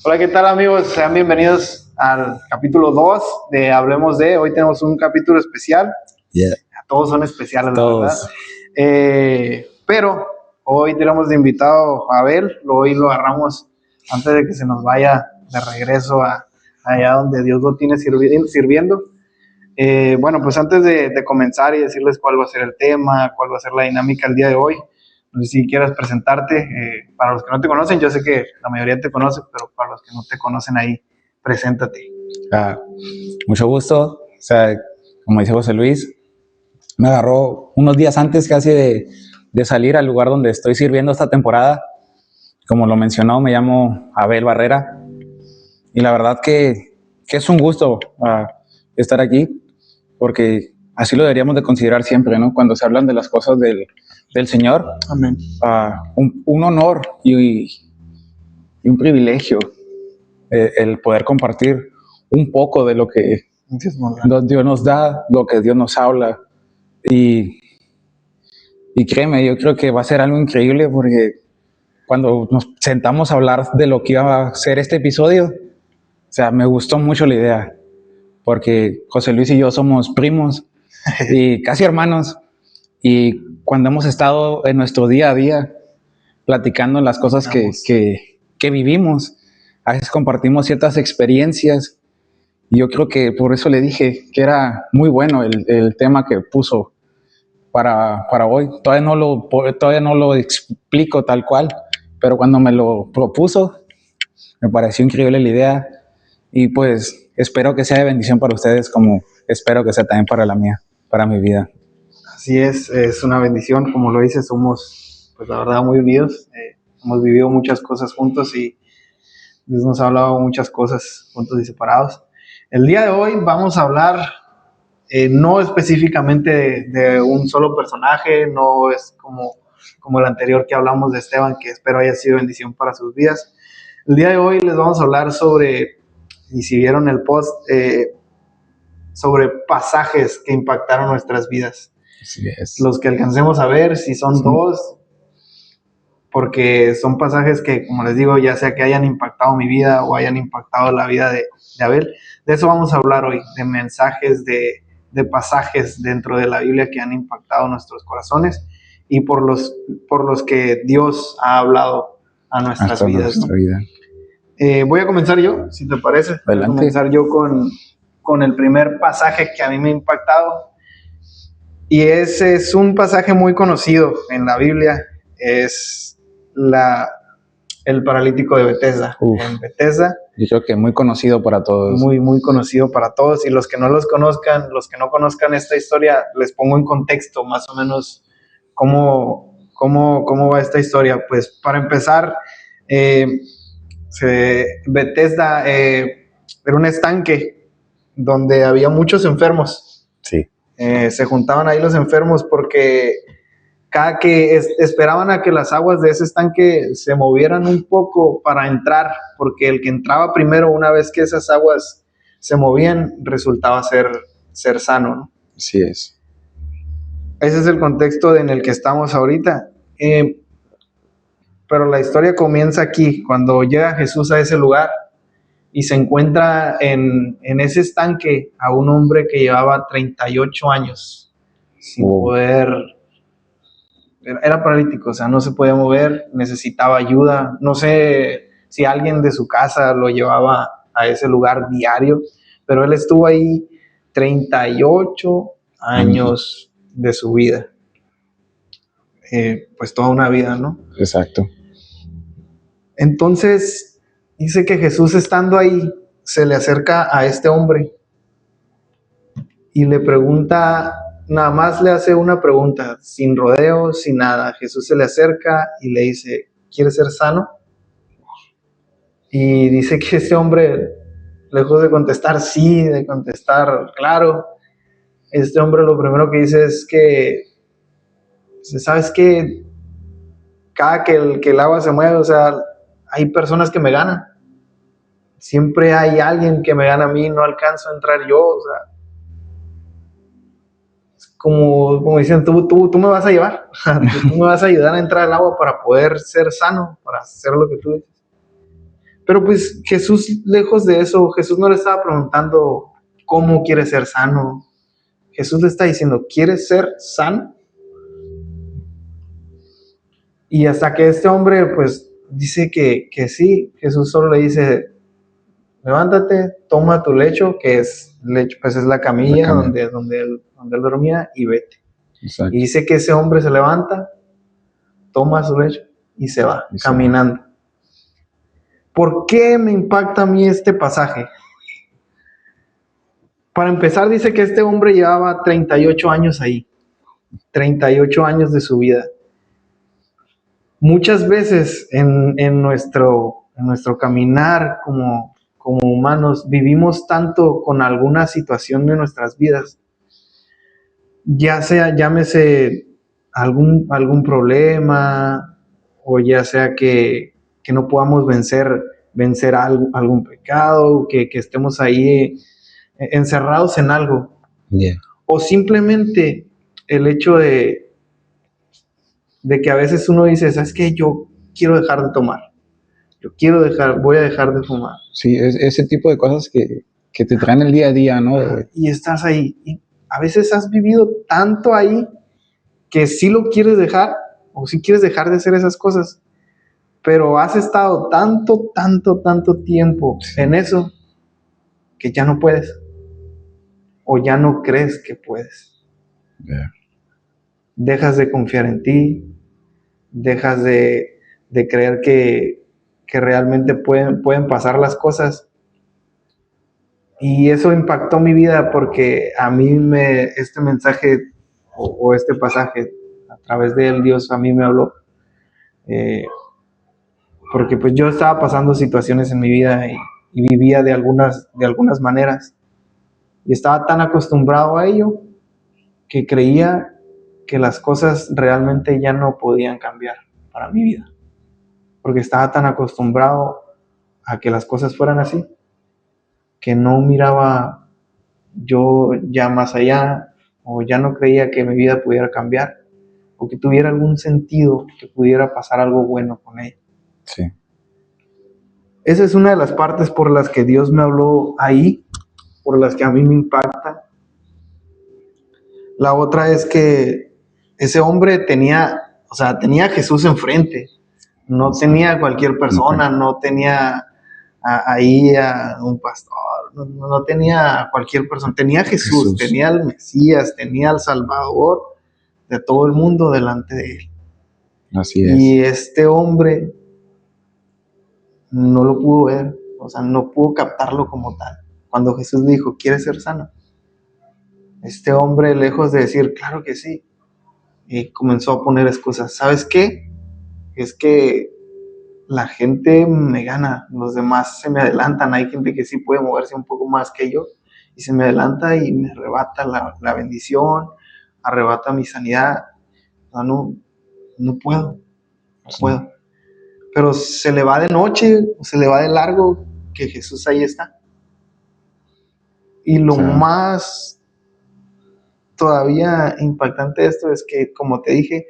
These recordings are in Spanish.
Hola, ¿qué tal amigos? Sean bienvenidos al capítulo 2 de Hablemos de. Hoy tenemos un capítulo especial. Yeah. Todos son especiales, Todos. la verdad. Pero hoy tenemos de invitado a Abel. Hoy lo agarramos antes de que se nos vaya de regreso allá donde Dios lo tiene sirviendo. Bueno, pues antes de comenzar y decirles cuál va a ser el tema, cuál va a ser la dinámica el día de hoy, no sé si quieras presentarte. Para los que no te conocen, yo sé que la mayoría te conoce, pero para los que no te conocen ahí, preséntate. Mucho gusto. Como dice José Luis, me agarró unos días antes casi de salir al lugar donde estoy sirviendo esta temporada. Como lo mencionó, me llamo Abel Barrera y la verdad que es un gusto estar aquí, porque así lo deberíamos de considerar siempre, ¿no? Cuando se hablan de las cosas del Señor. Amén. Un honor y un privilegio el poder compartir un poco de lo que Dios nos da, lo que Dios nos habla. Y créeme, yo creo que va a ser algo increíble, porque cuando nos sentamos a hablar de lo que iba a ser este episodio, me gustó mucho la idea, porque José Luis y yo somos primos y casi hermanos, y cuando hemos estado en nuestro día a día platicando las cosas que vivimos, a veces compartimos ciertas experiencias, y yo creo que por eso le dije que era muy bueno el tema que puso para hoy. Todavía no lo explico tal cual, pero cuando me lo propuso, me pareció increíble la idea, y pues espero que sea de bendición para ustedes, como espero que sea también para la mía, para mi vida. Así es una bendición, como lo dices, somos, pues la verdad, muy unidos. Hemos vivido muchas cosas juntos y Dios nos ha hablado muchas cosas juntos y separados. El día de hoy vamos a hablar no específicamente de un solo personaje, no es como el anterior que hablamos de Esteban, que espero haya sido bendición para sus vidas. El día de hoy les vamos a hablar sobre, y si vieron el post, sobre pasajes que impactaron nuestras vidas. Así es. Los que alcancemos a ver, si son dos, porque son pasajes que, como les digo, ya sea que hayan impactado mi vida o hayan impactado la vida de Abel. De eso vamos a hablar hoy, de mensajes, de pasajes dentro de la Biblia que han impactado nuestros corazones y por los que Dios ha hablado a nuestras vidas, ¿no? Voy a comenzar yo, si te parece. Adelante. Voy a comenzar yo con el primer pasaje que a mí me ha impactado. Y ese es un pasaje muy conocido en la Biblia. Es el paralítico de Betesda. En Betesda. Yo creo que muy conocido para todos. Muy, muy conocido para todos. Y los que no conozcan esta historia, les pongo en contexto más o menos cómo va esta historia. Pues para empezar, Betesda era un estanque donde había muchos enfermos. Sí. Se juntaban ahí los enfermos porque cada que esperaban a que las aguas de ese estanque se movieran un poco para entrar, porque el que entraba primero, una vez que esas aguas se movían, resultaba ser sano, ¿no? Así es. Ese es el contexto en el que estamos ahorita. Pero la historia comienza aquí, cuando llega Jesús a ese lugar y se encuentra en ese estanque a un hombre que llevaba 38 años sin poder. Era paralítico, o sea, no se podía mover, necesitaba ayuda. No sé si alguien de su casa lo llevaba a ese lugar diario, pero él estuvo ahí 38 años de su vida. Pues toda una vida, ¿no? Exacto. Entonces, dice que Jesús, estando ahí, se le acerca a este hombre y le pregunta, nada más le hace una pregunta, sin rodeos, sin nada. Jesús se le acerca y le dice, ¿quieres ser sano? Y dice que este hombre, lejos de contestar sí, de contestar claro, este hombre lo primero que dice es que, ¿sabes qué? Cada que el agua se mueve, o sea, hay personas que me ganan. Siempre hay alguien que me gana a mí, no alcanzo a entrar yo, o sea, como dicen, tú me vas a llevar, tú me vas a ayudar a entrar al agua para poder ser sano, para hacer lo que tú dices. Pero pues Jesús, lejos de eso, Jesús no le estaba preguntando cómo quieres ser sano. Jesús le está diciendo, ¿quieres ser sano? Y hasta que este hombre pues dice que sí, Jesús solo le dice, levántate, toma tu lecho, que es lecho, pues es la camilla donde él dormía, y vete. Exacto. Y dice que ese hombre se levanta, toma su lecho y se va caminando. ¿Por qué me impacta a mí este pasaje? Para empezar, dice que este hombre llevaba 38 años ahí, 38 años de su vida. Muchas veces en nuestro caminar como humanos vivimos tanto con alguna situación de nuestras vidas, ya sea, llámese algún problema, o ya sea que no podamos vencer algún pecado, que estemos ahí encerrados en algo. Yeah. O simplemente el hecho de que a veces uno dice, ¿sabes qué? Yo quiero dejar de tomar. Voy a dejar de fumar. Sí, ese tipo de cosas que te traen el día a día, ¿no? Y estás ahí. Y a veces has vivido tanto ahí que sí lo quieres dejar, o sí quieres dejar de hacer esas cosas, pero has estado tanto tiempo en eso que ya no puedes, o ya no crees que puedes. Yeah. Dejas de confiar en ti, dejas de creer que realmente pueden pasar las cosas. Y eso impactó mi vida, porque a mí este mensaje o este pasaje, a través de él, Dios a mí me habló. Porque pues yo estaba pasando situaciones en mi vida y vivía de algunas maneras. Y estaba tan acostumbrado a ello que creía que las cosas realmente ya no podían cambiar para mi vida. Porque estaba tan acostumbrado a que las cosas fueran así, que no miraba yo ya más allá, o ya no creía que mi vida pudiera cambiar, o que tuviera algún sentido, que pudiera pasar algo bueno con ella. Sí. Esa es una de las partes por las que Dios me habló ahí, por las que a mí me impacta. La otra es que ese hombre tenía a Jesús enfrente. No tenía cualquier persona, no tenía ahí a un pastor, no tenía a cualquier persona. Tenía a Jesús, tenía al Mesías, tenía al Salvador de todo el mundo delante de él. Así es. Y este hombre no lo pudo ver, no pudo captarlo como tal. Cuando Jesús le dijo, ¿quieres ser sano? Este hombre, lejos de decir, claro que sí, comenzó a poner excusas. ¿Sabes qué? Es que la gente me gana, los demás se me adelantan. Hay gente que sí puede moverse un poco más que yo, y se me adelanta y me arrebata la bendición, arrebata mi sanidad. No puedo. Pero se le va de noche, o se le va de largo, que Jesús ahí está. Y lo más todavía impactante de esto es que, como te dije,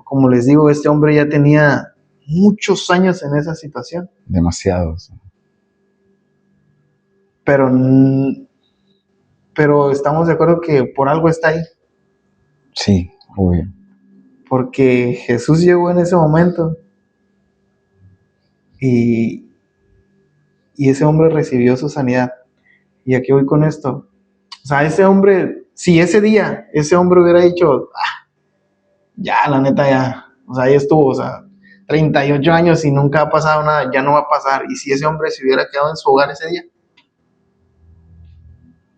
como les digo, este hombre ya tenía muchos años en esa situación. Demasiados. Pero estamos de acuerdo que por algo está ahí. Sí, obvio. Porque Jesús llegó en ese momento y ese hombre recibió su sanidad. ¿Y a qué voy con esto? Ese hombre, si ese día ese hombre hubiera dicho, ya, la neta, ya estuvo, 38 años y nunca ha pasado nada, ya no va a pasar. Y si ese hombre se hubiera quedado en su hogar ese día,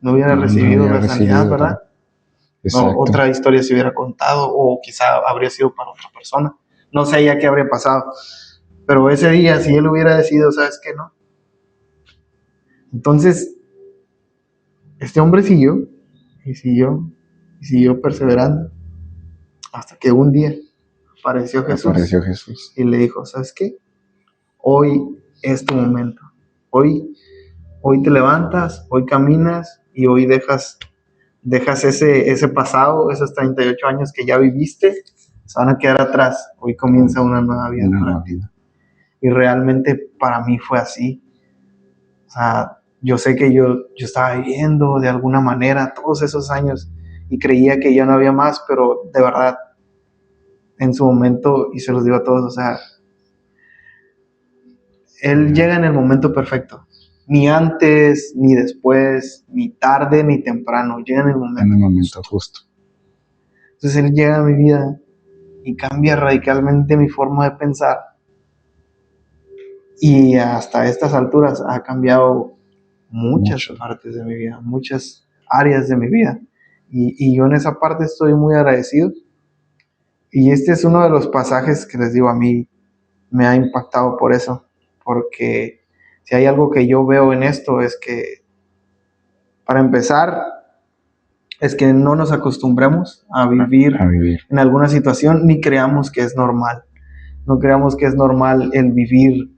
no hubiera recibido la sanidad, ¿verdad? No, otra historia se hubiera contado, o quizá habría sido para otra persona. No sé ya qué habría pasado. Pero ese día, si él hubiera decidido, ¿sabes qué? No. Entonces, este hombre siguió perseverando, hasta que un día apareció Jesús y le dijo, ¿sabes qué? Hoy es tu momento. Hoy te levantas, hoy caminas, y hoy dejas ese pasado, esos 38 años que ya viviste, se van a quedar atrás. Hoy comienza una nueva vida para ti. Y realmente para mí fue así. O sea, yo sé que yo estaba viviendo de alguna manera todos esos años y creía que ya no había más, pero de verdad, en su momento, y se los digo a todos, o sea, Él llega en el momento perfecto. Ni antes, ni después, ni tarde, ni temprano. Llega en el momento justo. Entonces Él llega a mi vida y cambia radicalmente mi forma de pensar. Y hasta estas alturas ha cambiado muchas partes de mi vida, muchas áreas de mi vida. Y yo en esa parte estoy muy agradecido. Y este es uno de los pasajes que les digo, a mí me ha impactado por eso. Porque si hay algo que yo veo en esto es que, para empezar, es que no nos acostumbremos a vivir en alguna situación, ni creamos que es normal. No creamos que es normal el vivir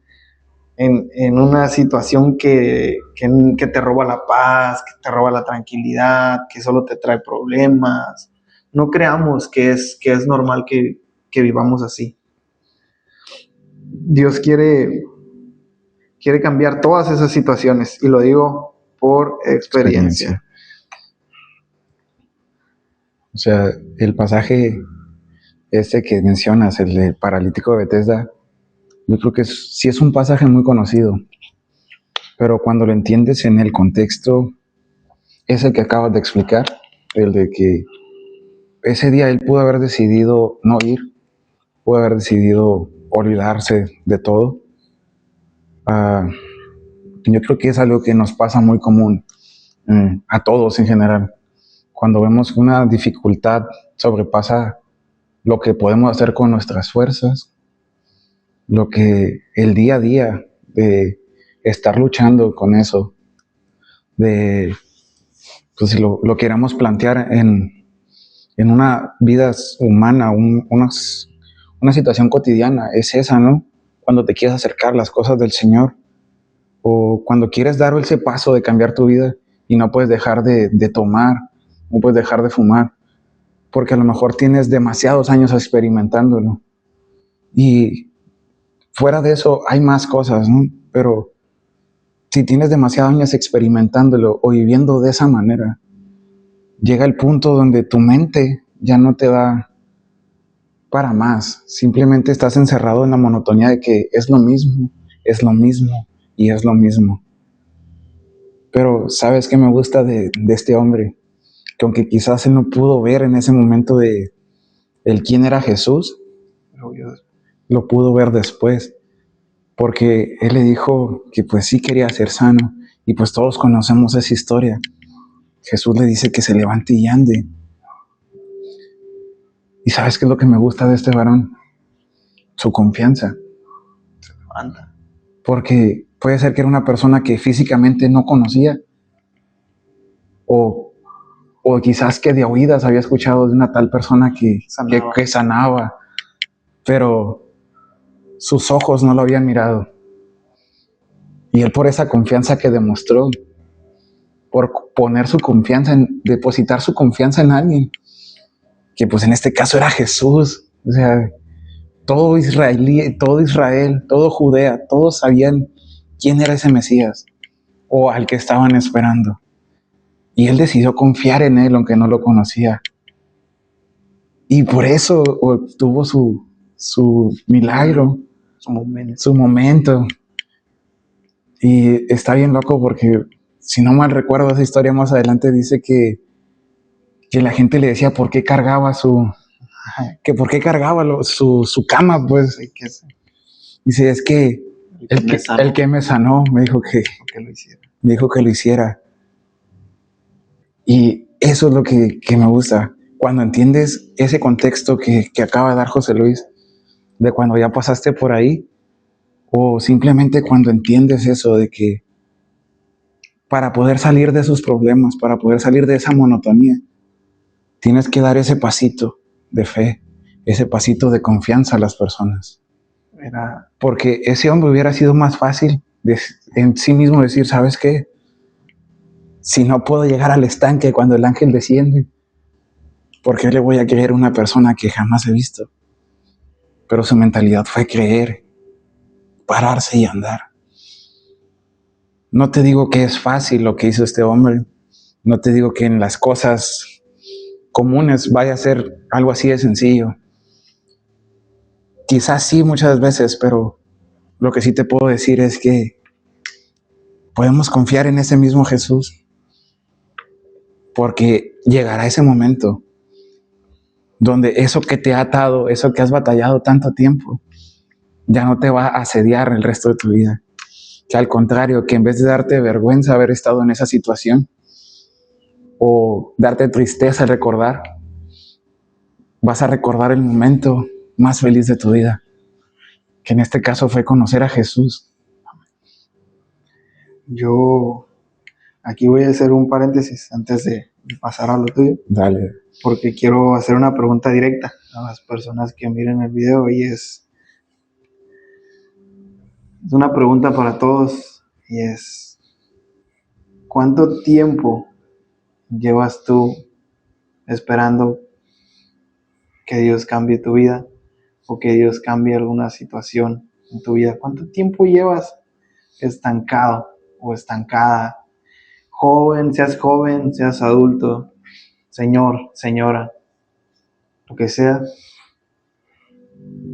en una situación que te roba la paz, que te roba la tranquilidad, que solo te trae problemas. No creamos que es normal que vivamos así. Dios quiere cambiar todas esas situaciones, y lo digo por experiencia. O sea, el pasaje este que mencionas, el del paralítico de Betesda, yo creo que sí es un pasaje muy conocido, pero cuando lo entiendes en el contexto, es el que acabas de explicar, el de que ese día él pudo haber decidido no ir, pudo haber decidido olvidarse de todo. Yo creo que es algo que nos pasa muy común a todos en general. Cuando vemos que una dificultad sobrepasa lo que podemos hacer con nuestras fuerzas, lo que el día a día de estar luchando con eso, de, pues si lo queramos plantear en una vida humana, una situación cotidiana, es esa, ¿no? Cuando te quieres acercar a las cosas del Señor, o cuando quieres dar ese paso de cambiar tu vida y no puedes dejar de tomar, no puedes dejar de fumar, porque a lo mejor tienes demasiados años experimentándolo. Y fuera de eso hay más cosas, ¿no? Pero si tienes demasiados años experimentándolo o viviendo de esa manera, llega el punto donde tu mente ya no te da para más. Simplemente estás encerrado en la monotonía de que es lo mismo, es lo mismo y es lo mismo. Pero ¿sabes qué me gusta de este hombre? Que aunque quizás él no pudo ver en ese momento de el quién era Jesús, lo pudo ver después, porque él le dijo que pues sí quería ser sano, y pues todos conocemos esa historia. Jesús le dice que se levante y ande. ¿Y sabes qué es lo que me gusta de este varón? Su confianza. Se levanta. Porque puede ser que era una persona que físicamente no conocía, o quizás que de oídas había escuchado de una tal persona que sanaba, pero sus ojos no lo habían mirado. Y él, por esa confianza que demostró, por poner su confianza depositar su confianza en alguien, que pues en este caso era Jesús. O sea, todo Israel, todo Judea, todos sabían quién era ese Mesías o al que estaban esperando. Y él decidió confiar en él, aunque no lo conocía. Y por eso obtuvo su milagro, su momento. Y está bien loco porque, si no mal recuerdo, esa historia más adelante dice que la gente le decía por qué cargaba su cama, pues. Dice, es que el que me sanó me dijo que lo hiciera. Y eso es lo que me gusta. Cuando entiendes ese contexto que acaba de dar José Luis, de cuando ya pasaste por ahí, o simplemente cuando entiendes eso de que para poder salir de esos problemas, para poder salir de esa monotonía, tienes que dar ese pasito de fe, ese pasito de confianza a las personas. Porque ese hombre hubiera sido más fácil en sí mismo decir, ¿sabes qué? Si no puedo llegar al estanque cuando el ángel desciende, ¿por qué le voy a creer a una persona que jamás he visto? Pero su mentalidad fue creer. pararse y andar. No te digo que es fácil lo que hizo este hombre. No te digo que en las cosas comunes vaya a ser algo así de sencillo. Quizás sí muchas veces, pero lo que sí te puedo decir es que podemos confiar en ese mismo Jesús, porque llegará ese momento donde eso que te ha atado, eso que has batallado tanto tiempo, ya no te va a asediar el resto de tu vida. Que al contrario, que en vez de darte vergüenza haber estado en esa situación o darte tristeza al recordar, vas a recordar el momento más feliz de tu vida, que en este caso fue conocer a Jesús. Yo aquí voy a hacer un paréntesis antes de pasar a lo tuyo. Dale. Porque quiero hacer una pregunta directa a las personas que miren el video y es una pregunta para todos y es: ¿cuánto tiempo llevas tú esperando que Dios cambie tu vida o que Dios cambie alguna situación en tu vida? ¿Cuánto tiempo llevas estancado o estancada? Joven, seas adulto, señor, señora, lo que sea.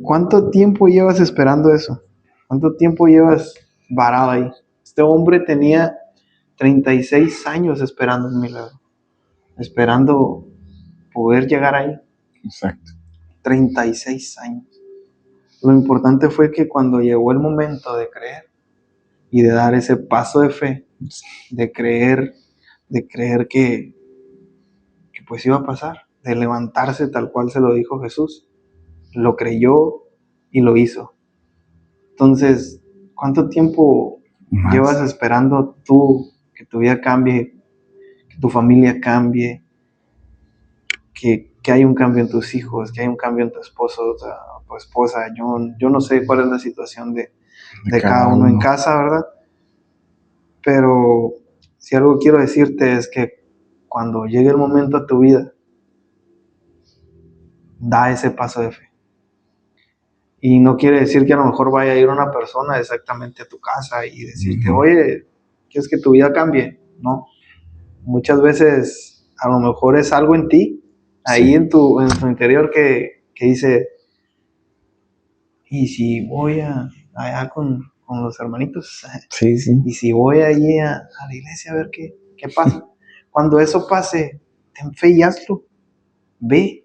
¿Cuánto tiempo llevas esperando eso? ¿Cuánto tiempo llevas varado ahí? Este hombre tenía 36 años esperando un milagro, esperando poder llegar ahí. Exacto. 36 años. Lo importante fue que cuando llegó el momento de creer y de dar ese paso de fe, de creer que pues iba a pasar, de levantarse tal cual se lo dijo Jesús, lo creyó y lo hizo. Entonces, ¿cuánto tiempo llevas esperando tú que tu vida cambie, que tu familia cambie, que haya un cambio en tus hijos, que haya un cambio en tu esposo, o sea, tu esposa? Yo no sé cuál es la situación de cada uno en casa, ¿verdad? Pero si algo quiero decirte es que cuando llegue el momento a tu vida, da ese paso de fe. Y no quiere decir que a lo mejor vaya a ir una persona exactamente a tu casa y decirte, oye, ¿quieres que tu vida cambie? No. Muchas veces a lo mejor es algo en ti, ahí sí, en tu interior que dice, ¿y si voy allá con los hermanitos? Sí, sí. ¿Y si voy allí a la iglesia a ver qué pasa? Cuando eso pase, ten fe y hazlo. Ve.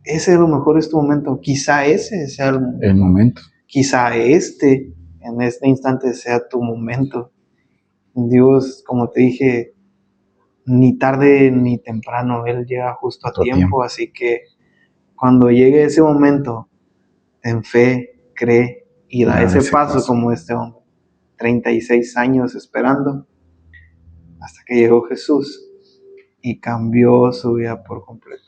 Ese a lo mejor es tu momento. Quizá ese sea el momento. Quizá en este instante sea tu momento. Dios, como te dije, ni tarde ni temprano, Él llega justo a tiempo. Así que cuando llegue ese momento, ten fe, cree y da ese paso como este hombre. 36 años esperando hasta que llegó Jesús y cambió su vida por completo.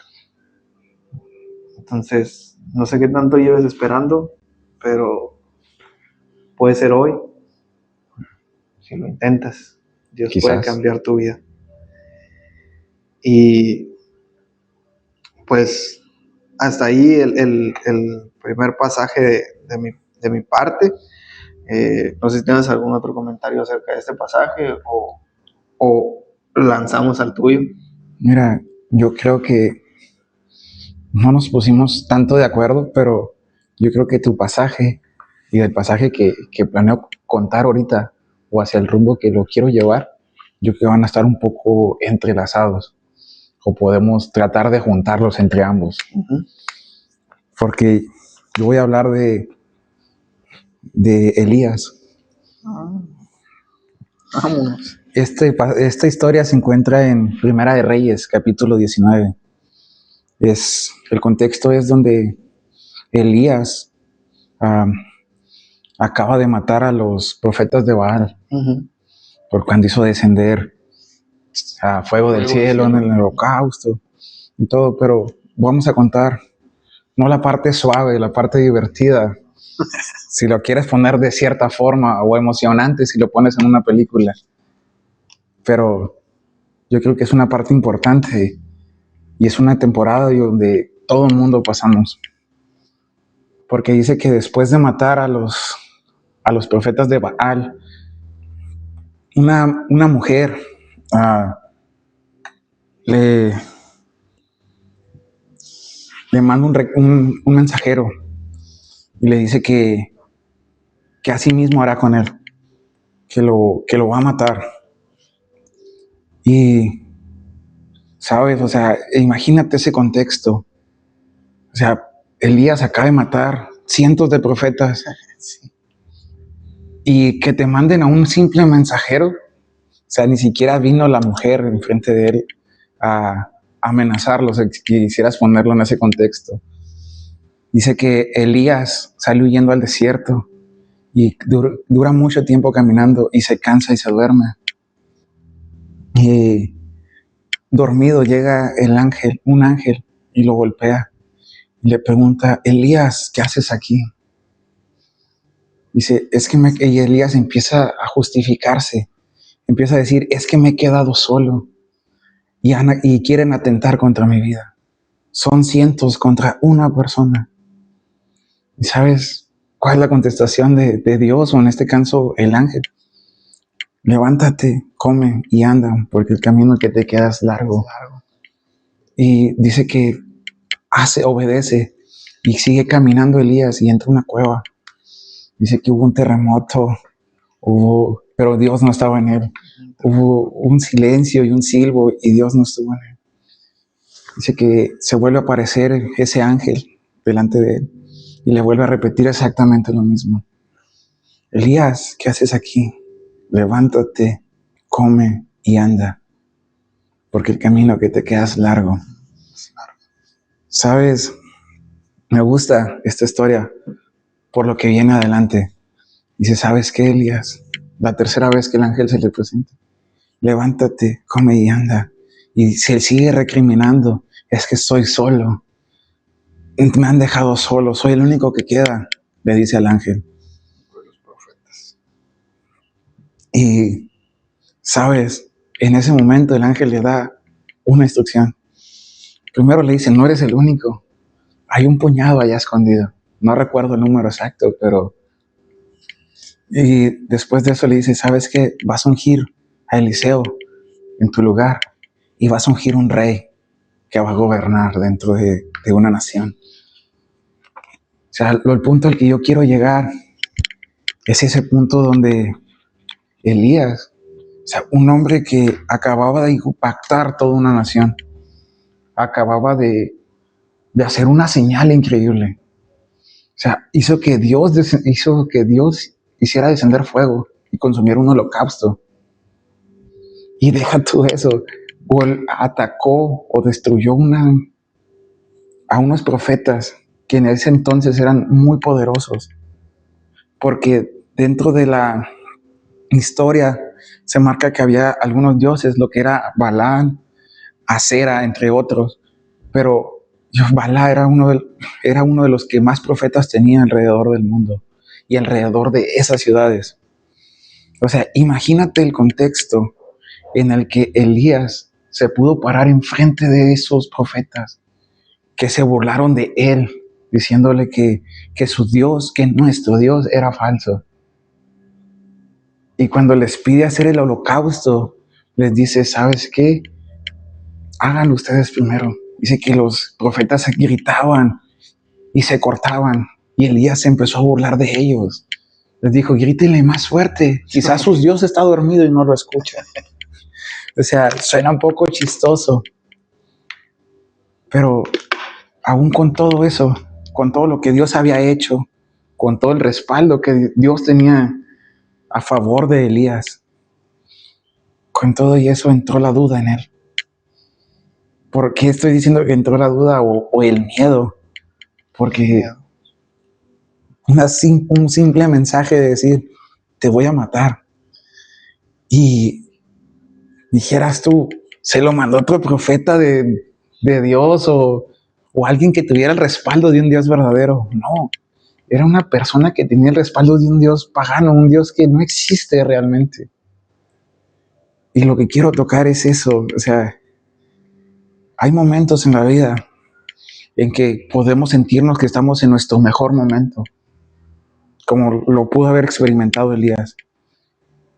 Entonces, no sé qué tanto lleves esperando, pero puede ser hoy. Si lo intentas, Dios puede cambiar tu vida. Y pues hasta ahí el primer pasaje de mi parte. No sé si tienes algún otro comentario acerca de este pasaje o lanzamos al tuyo. Mira, yo creo que no nos pusimos tanto de acuerdo, pero yo creo que tu pasaje y el pasaje que planeo contar ahorita o hacia el rumbo que lo quiero llevar, yo creo que van a estar un poco entrelazados o podemos tratar de juntarlos entre ambos. Porque yo voy a hablar de Elías. Vámonos. Esta historia se encuentra en Primera de Reyes, capítulo 19. El contexto es donde Elías acaba de matar a los profetas de Baal por cuando hizo descender a fuego del cielo en el holocausto y todo, pero vamos a contar no la parte suave, la parte divertida, si lo quieres poner de cierta forma, o emocionante si lo pones en una película, pero yo creo que es una parte importante y es una temporada donde todo el mundo pasamos. porque dice que después de matar a los profetas de Baal, una mujer le manda un mensajero y le dice que así mismo hará con él, que lo va a matar. Y, ¿sabes? O sea, imagínate ese contexto. O sea, Elías acaba de matar cientos de profetas. Sí. Y que te manden a un simple mensajero. O sea, ni siquiera vino la mujer enfrente de él a amenazarlos, si quisieras ponerlo en ese contexto. Dice que Elías sale huyendo al desierto y dura mucho tiempo caminando y se cansa y se duerme. Y dormido llega un ángel, y lo golpea. Y le pregunta, Elías, ¿qué haces aquí? Dice, y Elías empieza a justificarse. Empieza a decir, es que me he quedado solo y quieren atentar contra mi vida. Son cientos contra una persona. ¿Y sabes cuál es la contestación de Dios, o en este caso el ángel? Levántate, come y anda, porque el camino que te queda es largo. Y dice que obedece y sigue caminando Elías y entra a una cueva. Dice que hubo un terremoto, pero Dios no estaba en él. Hubo un silencio y un silbo y Dios no estuvo en él. Dice que se vuelve a aparecer ese ángel delante de él y le vuelve a repetir exactamente lo mismo. Elías, ¿qué haces aquí? Levántate, come y anda, porque el camino que te queda es largo. ¿Sabes? Me gusta esta historia por lo que viene adelante. Dice, ¿sabes qué, Elías? La tercera vez que el ángel se le presenta. Levántate, come y anda. Y se sigue recriminando. Es que estoy solo. Me han dejado solo. Soy el único que queda, le dice al ángel. Y, ¿sabes? En ese momento el ángel le da una instrucción. Primero le dice, no eres el único. Hay un puñado allá escondido. No recuerdo el número exacto, pero... Y después de eso le dice, ¿sabes qué? Vas a ungir a Eliseo en tu lugar y vas a ungir un rey que va a gobernar dentro de una nación. O sea, el punto al que yo quiero llegar es ese punto donde Elías, o sea, un hombre que acababa de impactar toda una nación, acababa de hacer una señal increíble. O sea, hizo que Dios hiciera descender fuego y consumiera un holocausto. Y deja tú eso, o él atacó o destruyó a unos profetas que en ese entonces eran muy poderosos, porque dentro de la historia se marca que había algunos dioses, lo que era Balán, Acera, entre otros, pero Balá era uno de los que más profetas tenía alrededor del mundo y alrededor de esas ciudades. O sea, imagínate el contexto en el que Elías se pudo parar enfrente de esos profetas que se burlaron de él, diciéndole que su Dios, que nuestro Dios era falso. Y cuando les pide hacer el holocausto, les dice, ¿sabes qué? Háganlo ustedes primero. Dice que los profetas se gritaban y se cortaban, y Elías se empezó a burlar de ellos. Les dijo, grítenle más fuerte, quizás su Dios está dormido y no lo escucha. O sea, suena un poco chistoso, pero aún con todo eso, con todo lo que Dios había hecho, con todo el respaldo que Dios tenía a favor de Elías, con todo y eso entró la duda en él. ¿Por qué estoy diciendo que entró la duda o el miedo? Porque un simple mensaje de decir, te voy a matar. Y dijeras tú, se lo mandó otro profeta de Dios o alguien que tuviera el respaldo de un Dios verdadero. No, era una persona que tenía el respaldo de un Dios pagano, un Dios que no existe realmente. Y lo que quiero tocar es eso, o sea, hay momentos en la vida en que podemos sentirnos que estamos en nuestro mejor momento, como lo pudo haber experimentado Elías,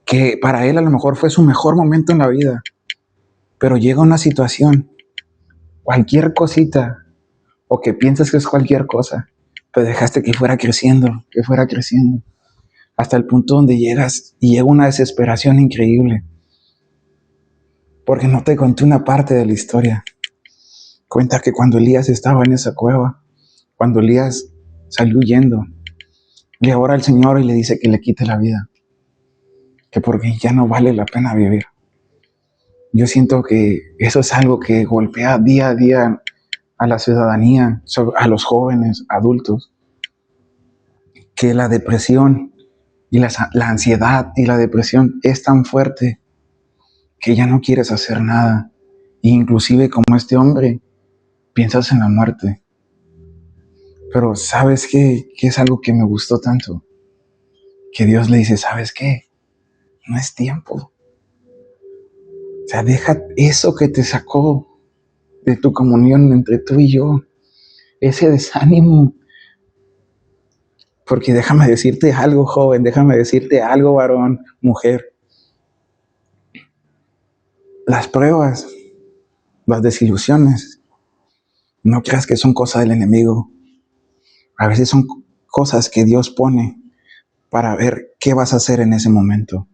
que para él a lo mejor fue su mejor momento en la vida, pero llega una situación, cualquier cosita, o que piensas que es cualquier cosa, pero dejaste que fuera creciendo, hasta el punto donde llegas y llega una desesperación increíble, porque no te conté una parte de la historia. Cuenta que cuando Elías estaba en esa cueva, cuando Elías salió huyendo, le ora al Señor y le dice que le quite la vida, que porque ya no vale la pena vivir. Yo siento que eso es algo que golpea día a día a la ciudadanía, a los jóvenes, adultos, que la depresión y la ansiedad y la depresión es tan fuerte que ya no quieres hacer nada. E inclusive como este hombre, piensas en la muerte. Pero ¿sabes qué? Que es algo que me gustó tanto. Que Dios le dice, ¿sabes qué? No es tiempo. O sea, deja eso que te sacó de tu comunión entre tú y yo. Ese desánimo. Porque déjame decirte algo, joven, déjame decirte algo, varón, mujer. Las pruebas, las desilusiones, no creas que son cosas del enemigo. A veces son cosas que Dios pone para ver qué vas a hacer en ese momento.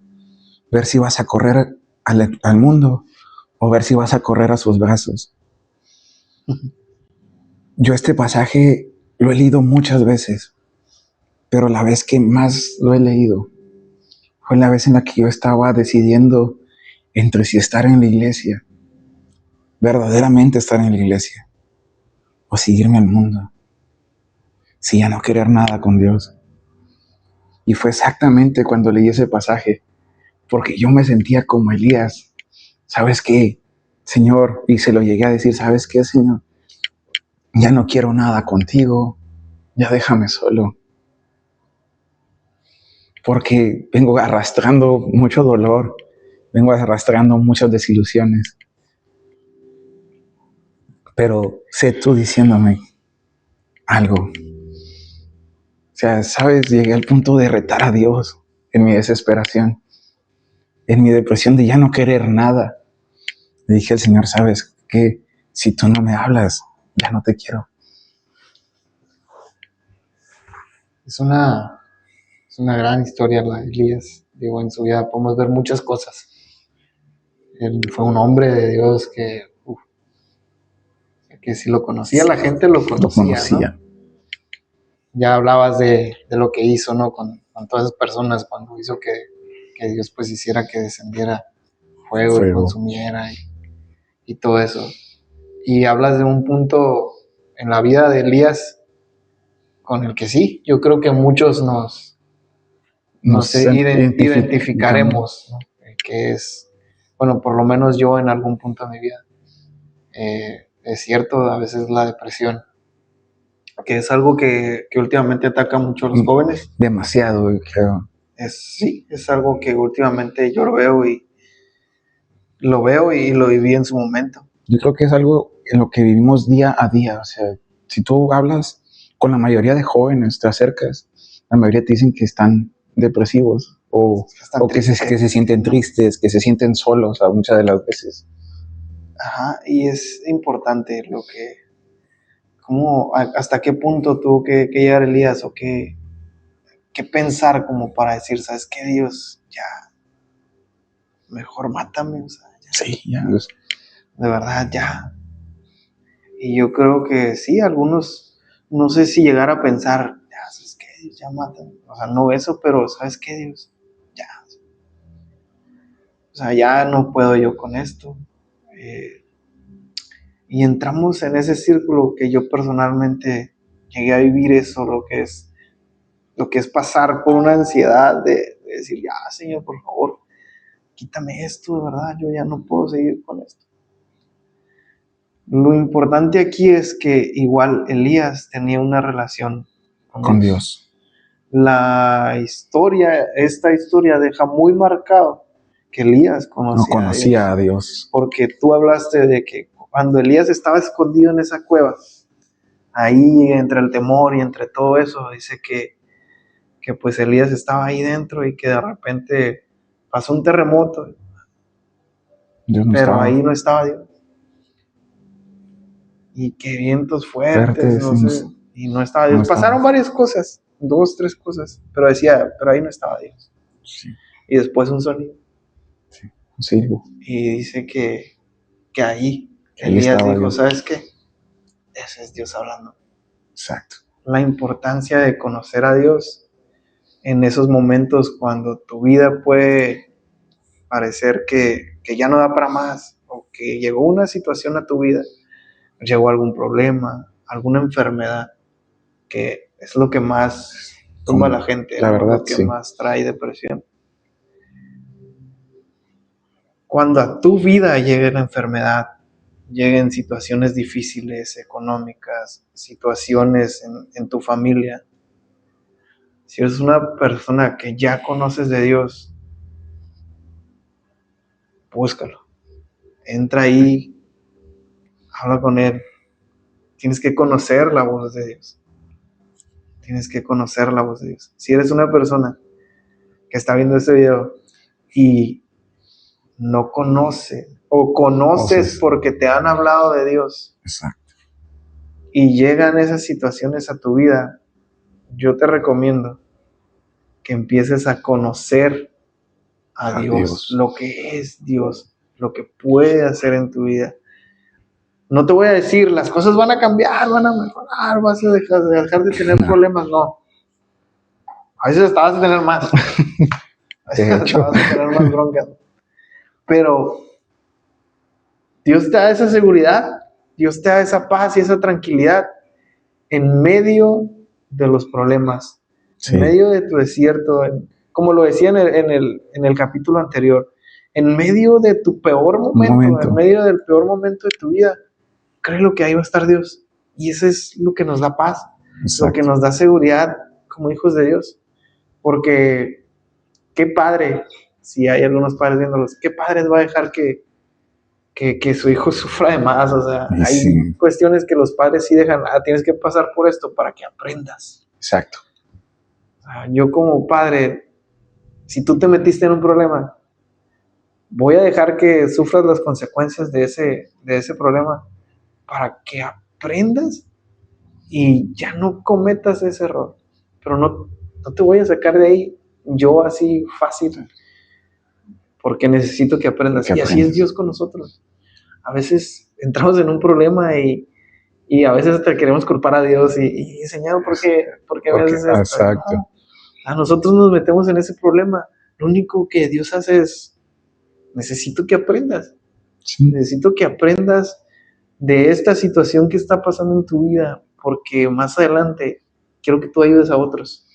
Ver si vas a correr al mundo o ver si vas a correr a sus brazos. Yo este pasaje lo he leído muchas veces, pero la vez que más lo he leído fue la vez en la que yo estaba decidiendo entre si estar en la iglesia, verdaderamente estar en la iglesia, o seguirme al mundo, si ya no querer nada con Dios. Y fue exactamente cuando leí ese pasaje, porque yo me sentía como Elías. ¿Sabes qué, Señor? Y se lo llegué a decir, ¿sabes qué, Señor? Ya no quiero nada contigo, ya déjame solo. Porque vengo arrastrando mucho dolor, vengo arrastrando muchas desilusiones. Pero sé tú diciéndome algo. O sea, ¿sabes? Llegué al punto de retar a Dios en mi desesperación, en mi depresión de ya no querer nada. Le dije al Señor, ¿sabes qué? Si tú no me hablas, ya no te quiero. Es una gran historia la de Elías. Digo, en su vida podemos ver muchas cosas. Él fue un hombre de Dios que si lo conocía la gente, lo conocía. ¿No? Ya hablabas de lo que hizo, ¿no? Con todas esas personas, cuando hizo que Dios pues hiciera que descendiera fuego. Y consumiera y todo eso. Y hablas de un punto en la vida de Elías con el que sí, yo creo que muchos nos identificaremos, ¿no? Que es, bueno, por lo menos yo en algún punto de mi vida, es cierto, a veces la depresión, que es algo que últimamente ataca mucho a los jóvenes. Demasiado, creo. Es algo que últimamente yo lo veo y lo viví en su momento. Yo creo que es algo en lo que vivimos día a día. O sea, si tú hablas con la mayoría de jóvenes, te acercas, la mayoría te dicen que están depresivos o que se sienten tristes, que se sienten solos a muchas de las veces. Ajá, y es importante hasta qué punto tuvo que llegar Elías o qué pensar como para decir, ¿sabes qué, Dios? Ya, mejor mátame, o sea, ya. Sí, ya. De verdad, ya. Y yo creo que sí, algunos, no sé si llegar a pensar, ya, ¿sabes qué, Dios? Ya mátame. O sea, no eso, pero ¿sabes qué, Dios? Ya. O sea, ya no puedo yo con esto. Y entramos en ese círculo que yo personalmente llegué a vivir eso, lo que es pasar por una ansiedad de decir, ya, Señor, por favor, quítame esto, de verdad, yo ya no puedo seguir con esto. Lo importante aquí es que igual Elías tenía una relación con Dios. Esta historia deja muy marcado que Elías conocía a Dios. Porque tú hablaste de que cuando Elías estaba escondido en esa cueva, ahí entre el temor y entre todo eso, dice que pues Elías estaba ahí dentro y que de repente pasó un terremoto, Dios no pero estaba. ahí no estaba Dios. Y que vientos fuertes, no sé, y no estaba Dios. Pasaron varias cosas, 2, 3 cosas, pero decía, pero ahí no estaba Dios. Sí. Y después un sonido. Sí, un silbo. Y dice que ahí Elías dijo, Dios. ¿Sabes qué? Ese es Dios hablando. Exacto. La importancia de conocer a Dios en esos momentos cuando tu vida puede parecer que ya no da para más, o que llegó una situación a tu vida, llegó algún problema, alguna enfermedad, que es lo que más tumba a la gente, la verdad, lo que más trae depresión. Cuando a tu vida llegue la enfermedad, lleguen situaciones difíciles, económicas, situaciones en tu familia, si eres una persona que ya conoces de Dios, búscalo. Entra ahí, habla con Él. Tienes que conocer la voz de Dios. Tienes que conocer la voz de Dios. Si eres una persona que está viendo este video y no conoce o conoces porque te han hablado de Dios, exacto, y llegan esas situaciones a tu vida, yo te recomiendo que empieces a conocer a Dios, lo que es Dios, lo que puede hacer en tu vida. No te voy a decir, las cosas van a cambiar, van a mejorar, vas a dejar de tener problemas, no. A veces hasta vas a tener más. A veces hasta vas a tener más broncas. Pero Dios te da esa seguridad, Dios te da esa paz y esa tranquilidad en medio de los problemas, en medio de tu desierto, como lo decía en el capítulo anterior, en medio de tu peor momento, en medio del peor momento de tu vida, créelo que ahí va a estar Dios. Y eso es lo que nos da paz, lo que nos da seguridad como hijos de Dios. Porque qué padre, si hay algunos padres viéndolos, qué padres va a dejar que su hijo sufra de más. O sea, hay cuestiones que los padres sí dejan, tienes que pasar por esto para que aprendas. Exacto. O sea, yo como padre, si tú te metiste en un problema, voy a dejar que sufras las consecuencias de ese problema para que aprendas y ya no cometas ese error. Pero no te voy a sacar de ahí yo así fácil, porque necesito que aprendas. Y así es Dios con nosotros. A veces entramos en un problema y a veces hasta queremos culpar a Dios y Señor, ¿por qué me haces esto? Exacto. No, a nosotros nos metemos en ese problema. Lo único que Dios hace es, necesito que aprendas. Sí. Necesito que aprendas de esta situación que está pasando en tu vida, porque más adelante quiero que tú ayudes a otros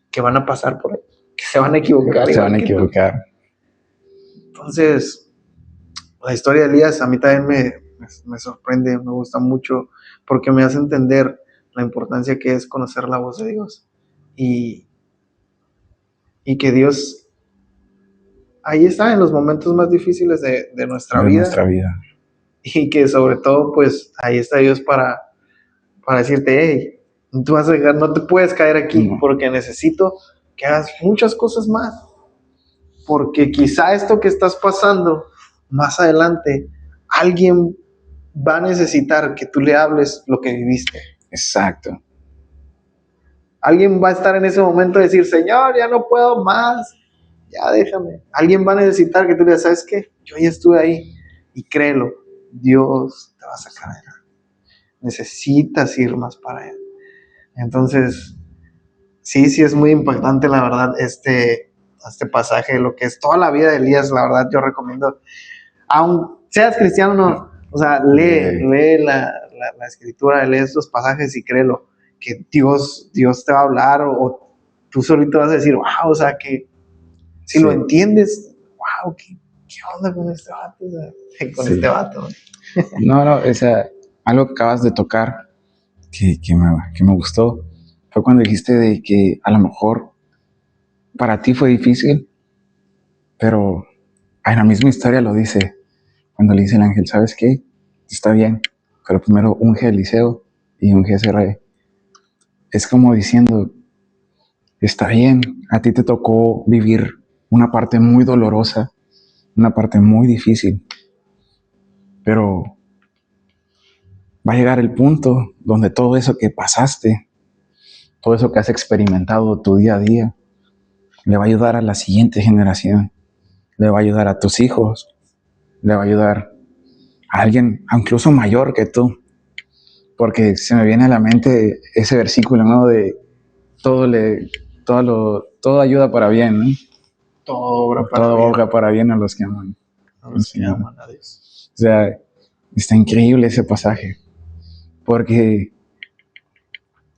que van a pasar por ahí, que se van a equivocar. Entonces, la historia de Elías a mí también me sorprende, me gusta mucho, porque me hace entender la importancia que es conocer la voz de Dios y que Dios ahí está en los momentos más difíciles de nuestra vida. Y que sobre todo, pues, ahí está Dios para decirte, hey, no te puedes caer aquí, porque necesito que hagas muchas cosas más. Porque quizá esto que estás pasando, más adelante, alguien va a necesitar que tú le hables lo que viviste. Exacto. Alguien va a estar en ese momento de decir, Señor, ya no puedo más, ya déjame. Alguien va a necesitar que tú le digas, ¿sabes qué? Yo ya estuve ahí, y créelo, Dios te va a sacar adelante. Necesitas ir más para Él. Entonces, sí es muy impactante, la verdad, este pasaje, lo que es toda la vida de Elías. La verdad, yo recomiendo, aunque seas cristiano, no, o sea, lee la escritura, lee estos pasajes y créelo, que Dios te va a hablar, o tú solito vas a decir, wow, o sea, que si lo entiendes, wow, ¿qué onda con este vato? O sea, con este vato. No, o sea, algo que acabas de tocar que me gustó fue cuando dijiste de que a lo mejor para ti fue difícil, pero en la misma historia lo dice, cuando le dice el ángel, ¿sabes qué? Está bien, pero primero unge a Eliseo y ungese rey. Es como diciendo, está bien, a ti te tocó vivir una parte muy dolorosa, una parte muy difícil, pero va a llegar el punto donde todo eso que pasaste, todo eso que has experimentado tu día a día, le va a ayudar a la siguiente generación, le va a ayudar a tus hijos, le va a ayudar a alguien incluso mayor que tú, porque se me viene a la mente ese versículo, ¿no? De todo ayuda para bien, ¿no? Todo obra para bien a los que aman. A los que aman a Dios. O sea, está increíble ese pasaje, porque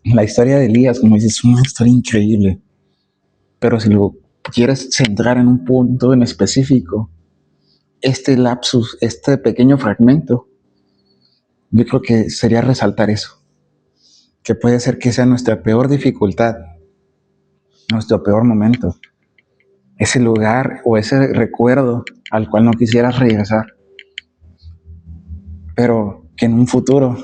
la historia de Elías, como dices, es una historia increíble, pero si lo quieres centrar en un punto en específico, este lapsus, este pequeño fragmento, yo creo que sería resaltar eso, que puede ser que sea nuestra peor dificultad, nuestro peor momento, ese lugar o ese recuerdo al cual no quisieras regresar, pero que en un futuro,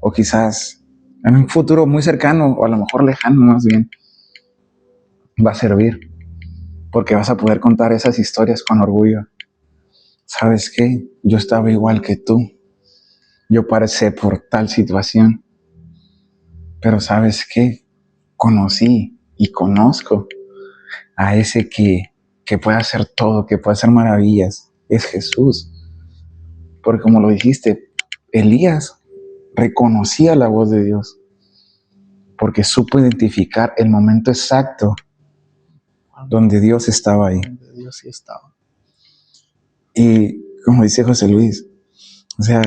o quizás en un futuro muy cercano, o a lo mejor lejano más bien, va a servir, porque vas a poder contar esas historias con orgullo. ¿Sabes qué? Yo estaba igual que tú, yo pasé por tal situación, pero ¿sabes qué? Conocí y conozco a ese que puede hacer todo, que puede hacer maravillas, es Jesús. Porque como lo dijiste, Elías reconocía la voz de Dios, porque supo identificar el momento exacto donde Dios estaba ahí. Donde Dios sí estaba. Y como dice José Luis, o sea,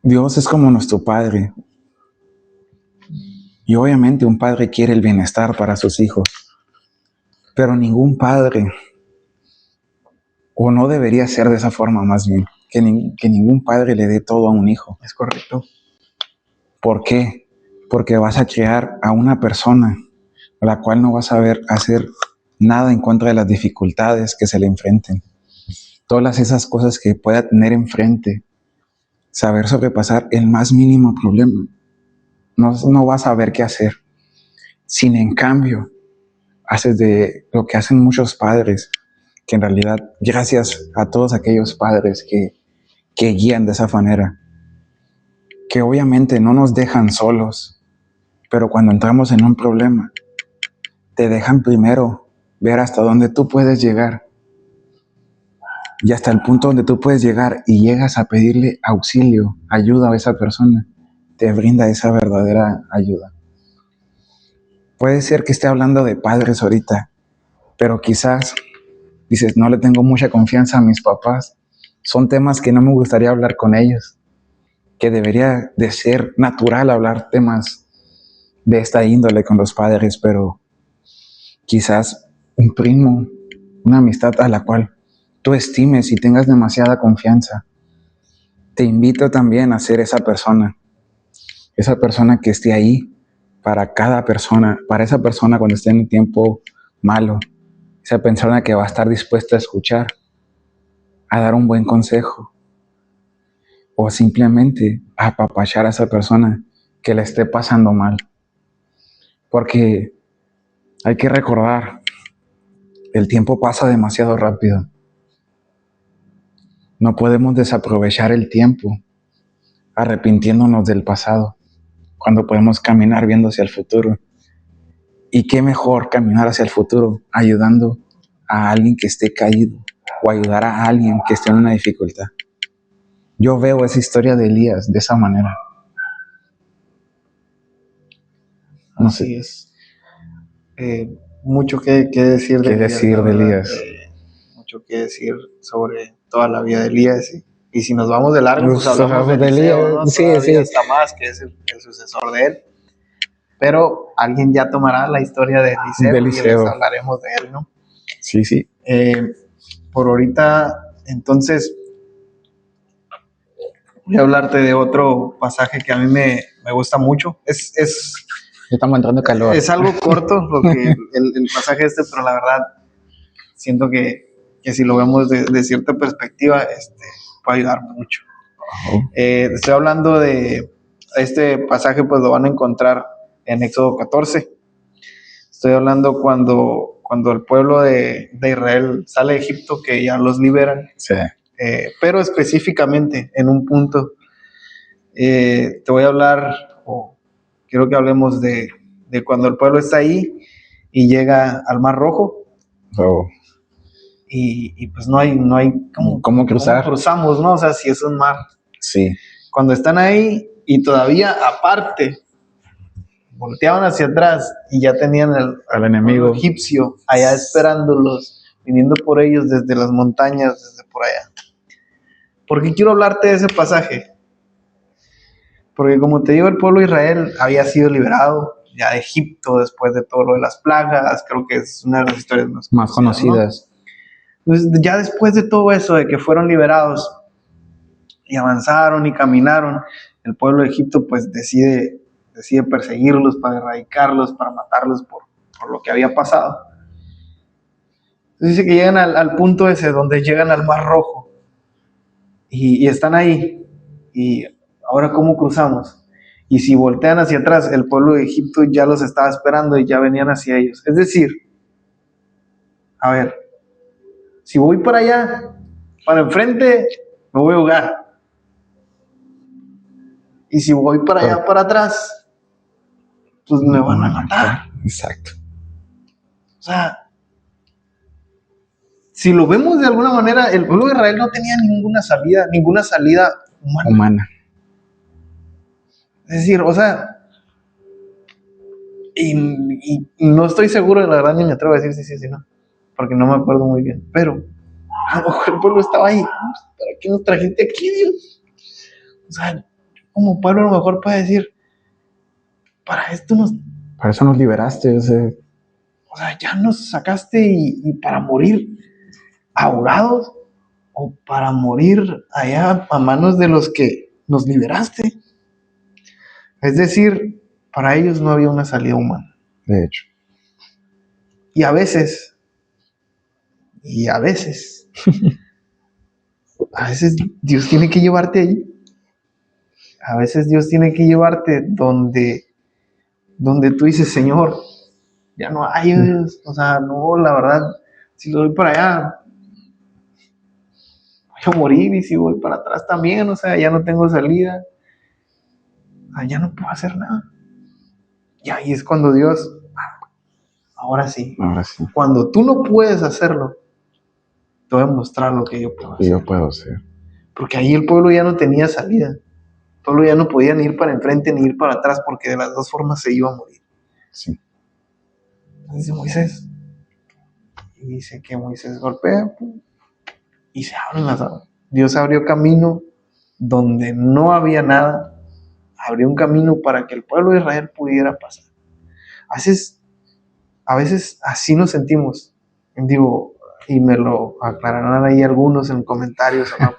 Dios es como nuestro Padre. Y obviamente un padre quiere el bienestar para sus hijos, pero ningún padre, o no debería ser de esa forma más bien, que ningún padre le dé todo a un hijo. Es correcto. ¿Por qué? Porque vas a crear a una persona a la cual no vas a ver hacer nada en contra de las dificultades que se le enfrenten. Todas esas cosas que pueda tener enfrente, saber sobrepasar el más mínimo problema. No vas a ver qué hacer. Sin en cambio, haces de lo que hacen muchos padres, que en realidad, gracias a todos aquellos padres que guían de esa manera, que obviamente no nos dejan solos, pero cuando entramos en un problema, te dejan primero ver hasta dónde tú puedes llegar, y hasta el punto donde tú puedes llegar y llegas a pedirle auxilio, ayuda a esa persona, te brinda esa verdadera ayuda. Puede ser que esté hablando de padres ahorita, pero quizás dices, no le tengo mucha confianza a mis papás. Son temas que no me gustaría hablar con ellos, que debería de ser natural hablar temas de esta índole con los padres, pero quizás un primo, una amistad a la cual tú estimes y tengas demasiada confianza. Te invito también a ser esa persona que esté ahí para cada persona, para esa persona cuando esté en un tiempo malo, esa persona que va a estar dispuesta a escuchar, a dar un buen consejo, o simplemente a apapachar a esa persona que la esté pasando mal. Porque hay que recordar, el tiempo pasa demasiado rápido. No podemos desaprovechar el tiempo arrepintiéndonos del pasado, cuando podemos caminar viendo hacia el futuro. Y qué mejor caminar hacia el futuro ayudando a alguien que esté caído o ayudar a alguien que esté en una dificultad. Yo veo esa historia de Elías de esa manera. No Así sé. es. Mucho que decir ¿Qué decir de Elías? Mucho que decir sobre toda la vida de Elías. Y si nos vamos de largo, pues hablamos de Eliseo, ¿no? Sí, Todavía está más, que es el sucesor de él. Pero alguien ya tomará la historia de Eliseo y les hablaremos de él, ¿no? Sí, sí. Por ahorita, entonces, voy a hablarte de otro pasaje que a mí me gusta mucho. Estamos entrando en calor. Es algo corto porque el pasaje pero la verdad siento que si lo vemos de cierta perspectiva, puede ayudar mucho. Estoy hablando de Este pasaje pues lo van a encontrar en Éxodo 14. Estoy hablando cuando el pueblo de Israel sale de Egipto, que ya los liberan. Sí. Pero específicamente en un punto, te voy a hablar, o quiero que hablemos de cuando el pueblo está ahí y llega al Mar Rojo. Oh. Y pues no hay ¿Cómo cruzar? ¿Cómo cruzamos, no? O sea, si es un mar. Sí. Cuando están ahí y todavía aparte volteaban hacia atrás y ya tenían al enemigo egipcio allá esperándolos, viniendo por ellos desde las montañas, desde por allá. ¿Por qué quiero hablarte de ese pasaje? Porque como te digo, el pueblo de Israel había sido liberado ya de Egipto después de todo lo de las plagas. Creo que es una de las historias más conocidas, ¿no? Entonces, ya después de todo eso, de que fueron liberados y avanzaron y caminaron, el pueblo de Egipto pues decide perseguirlos para erradicarlos, para matarlos por lo que había pasado. Entonces dice que llegan al punto ese donde llegan al Mar Rojo y están ahí. Y ahora, ¿cómo cruzamos? Y si voltean hacia atrás, el pueblo de Egipto ya los estaba esperando y ya venían hacia ellos. Es decir, a ver, si voy para allá, para enfrente, me voy a ahogar. Y si voy para allá, para atrás, pues me van a matar. Exacto. O sea, si lo vemos de alguna manera, el pueblo de Israel no tenía ninguna salida humana. Es decir, o sea, y no estoy seguro, de la verdad, ni me atrevo a decir si no, porque no me acuerdo muy bien, pero a lo mejor el pueblo estaba ahí. ¿Para qué nos trajiste aquí, Dios? O sea, como pueblo a lo mejor puede decir, para eso nos liberaste. O sea, ya nos sacaste y para morir ahogados, o para morir allá a manos de los que nos liberaste. Es decir, para ellos no había una salida humana. De hecho. Y a veces, Dios tiene que llevarte allí. A veces Dios tiene que llevarte donde tú dices, Señor, ya no hay Dios. O sea, no, la verdad, si lo doy para allá, voy a morir, y si voy para atrás también, o sea, ya no tengo salida. O sea, ya no puedo hacer nada. Y ahí es cuando Dios, ahora sí. Cuando tú no puedes hacerlo, te voy a mostrar lo que yo puedo hacer. Porque ahí el pueblo ya no tenía salida. El pueblo ya no podía ni ir para enfrente ni ir para atrás, porque de las dos formas se iba a morir. Sí. Entonces Moisés, y dice que Moisés golpea y se abren las aguas. Dios abrió camino donde no había nada. Abrió un camino para que el pueblo de Israel pudiera pasar. A veces así nos sentimos. Digo, y me lo aclararán ahí algunos en comentarios, ¿no?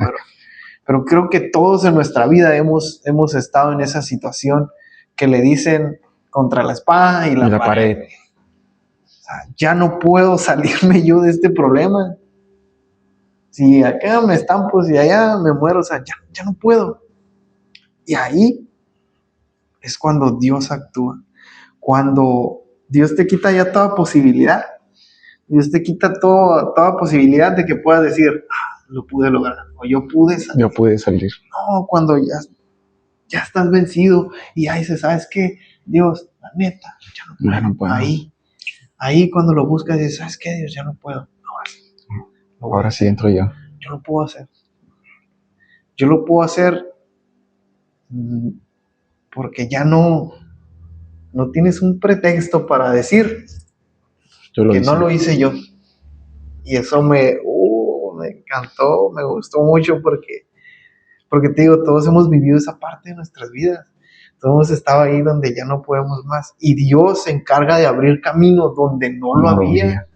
pero creo que todos en nuestra vida hemos estado en esa situación que le dicen contra la espada y la pared. O sea, ya no puedo salirme yo de este problema. Si acá me estampo, si allá me muero, o sea, ya no puedo. Y ahí es cuando Dios actúa. Cuando Dios te quita ya toda posibilidad. Dios te quita toda posibilidad de que puedas decir, lo pude lograr, o yo pude salir. No, cuando ya estás vencido y ahí dices, ¿sabes qué? Dios, la neta, ya no puedo. Ahí cuando lo buscas dices, ¿sabes qué, Dios? Ya no puedo. Ahora sí entro yo. Yo lo puedo hacer. Yo lo puedo hacer porque ya no tienes un pretexto para decir que no lo hice yo. Y eso me encantó, me gustó mucho porque te digo, todos hemos vivido esa parte de nuestras vidas. Todos hemos estado ahí donde ya no podemos más. Y Dios se encarga de abrir camino donde no lo había.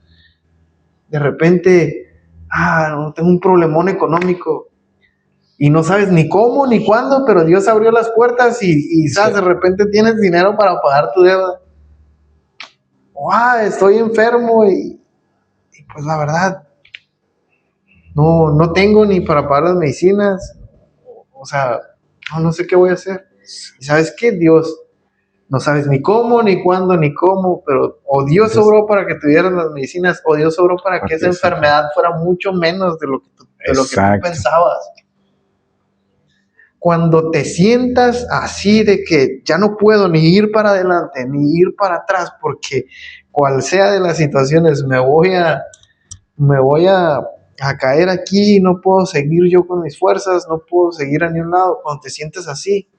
De repente, tengo un problemón económico. Y no sabes ni cómo ni cuándo, pero Dios abrió las puertas y ¿sabes? Sí. De repente tienes dinero para pagar tu deuda. Estoy enfermo y pues la verdad, no tengo ni para pagar las medicinas. O sea, no sé qué voy a hacer. ¿Y sabes qué? Dios, no sabes ni cómo, ni cuándo, ni cómo, pero o Dios sobró para que tuvieras las medicinas, o Dios sobró para que esa enfermedad fuera mucho menos de lo que tú pensabas. Cuando te sientas así de que ya no puedo ni ir para adelante, ni ir para atrás, porque cual sea de las situaciones, me voy a caer aquí, no puedo seguir yo con mis fuerzas, no puedo seguir a ningún lado. Cuando te sientes así,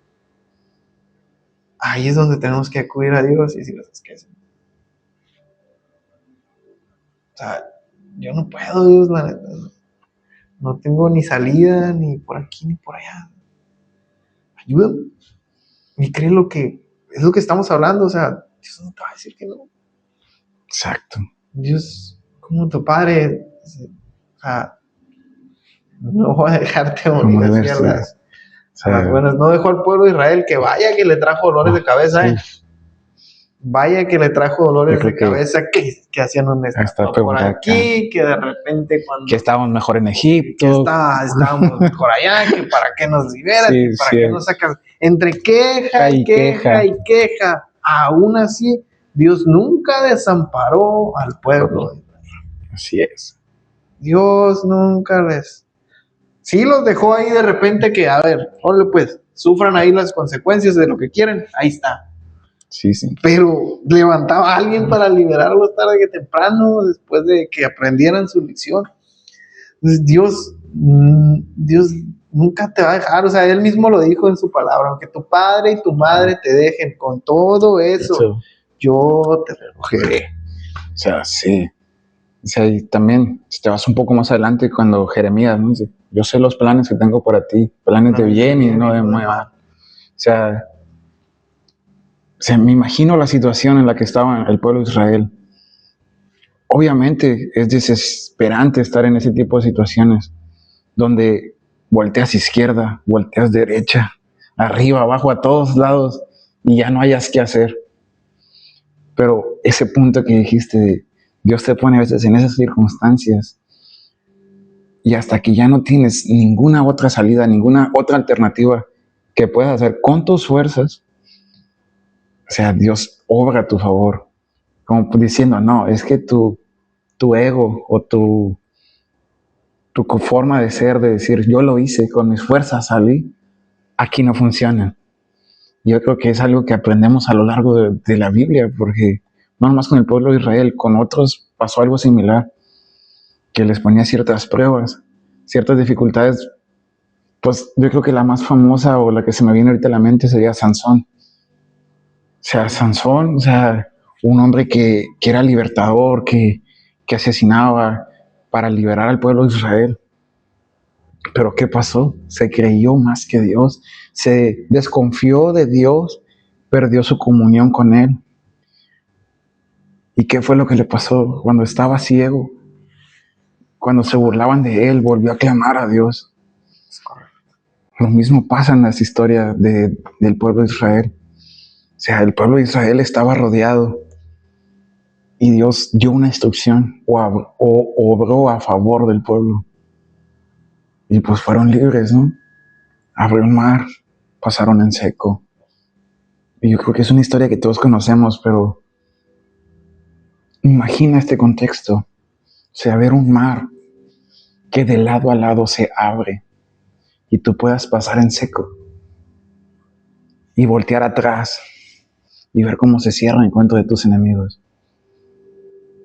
ahí es donde tenemos que acudir a Dios y decir, es que, o sea, yo no puedo, Dios, la neta, no tengo ni salida, ni por aquí, ni por allá. Ayúdame. Y cree lo que es lo que estamos hablando, o sea, Dios no te va a decir que no. Exacto. Dios, como tu padre, o sea, no voy a dejarte morir así a las buenas. No dejó al pueblo de Israel que vaya que le trajo dolores de cabeza, Vaya que le trajo dolores de cabeza que hacían un por aquí, que de repente cuando... Que estábamos mejor en Egipto. Que estábamos mejor allá, que para qué nos liberas, que para qué nos sacas... Entre queja y queja, aún así, Dios nunca desamparó al pueblo. Así es. Dios nunca les... Sí los dejó ahí de repente que, a ver, órale pues, sufran ahí las consecuencias de lo que quieren, ahí está. Sí. Pero levantaba a alguien para liberarlos tarde que temprano, después de que aprendieran su lección. Entonces Dios nunca te va a dejar, o sea, Él mismo lo dijo en su palabra, aunque tu padre y tu madre te dejen con todo eso, yo te recogeré. O sea, sí. O sea, y también, si te vas un poco más adelante, cuando Jeremías, ¿no? Dice, yo sé los planes que tengo para ti, planes de bien y no de mal. O sea, me imagino la situación en la que estaba el pueblo de Israel. Obviamente es desesperante estar en ese tipo de situaciones, donde volteas izquierda, volteas derecha, arriba, abajo, a todos lados, y ya no hayas qué hacer. Pero ese punto que dijiste, Dios te pone a veces en esas circunstancias, y hasta que ya no tienes ninguna otra salida, ninguna otra alternativa que puedas hacer con tus fuerzas, o sea, Dios obra a tu favor, como diciendo, no, es que tu ego o tu forma de ser, de decir, yo lo hice, con mis fuerzas salí, aquí no funciona. Yo creo que es algo que aprendemos a lo largo de la Biblia, porque no nomás con el pueblo de Israel, con otros pasó algo similar, que les ponía ciertas pruebas, ciertas dificultades. Pues yo creo que la más famosa o la que se me viene ahorita a la mente sería Sansón. O sea, Sansón, o sea, un hombre que era libertador, que asesinaba para liberar al pueblo de Israel. Pero ¿qué pasó? Se creyó más que Dios, se desconfió de Dios, perdió su comunión con Él. ¿Y qué fue lo que le pasó? Cuando estaba ciego, cuando se burlaban de Él, volvió a clamar a Dios. Lo mismo pasa en las historias del pueblo de Israel. O sea, el pueblo de Israel estaba rodeado y Dios dio una instrucción o obró a favor del pueblo. Y pues fueron libres, ¿no? Abrió un mar, pasaron en seco. Y yo creo que es una historia que todos conocemos, pero imagina este contexto. O sea, ver un mar que de lado a lado se abre y tú puedas pasar en seco y voltear atrás y ver cómo se cierra el encuentro de tus enemigos.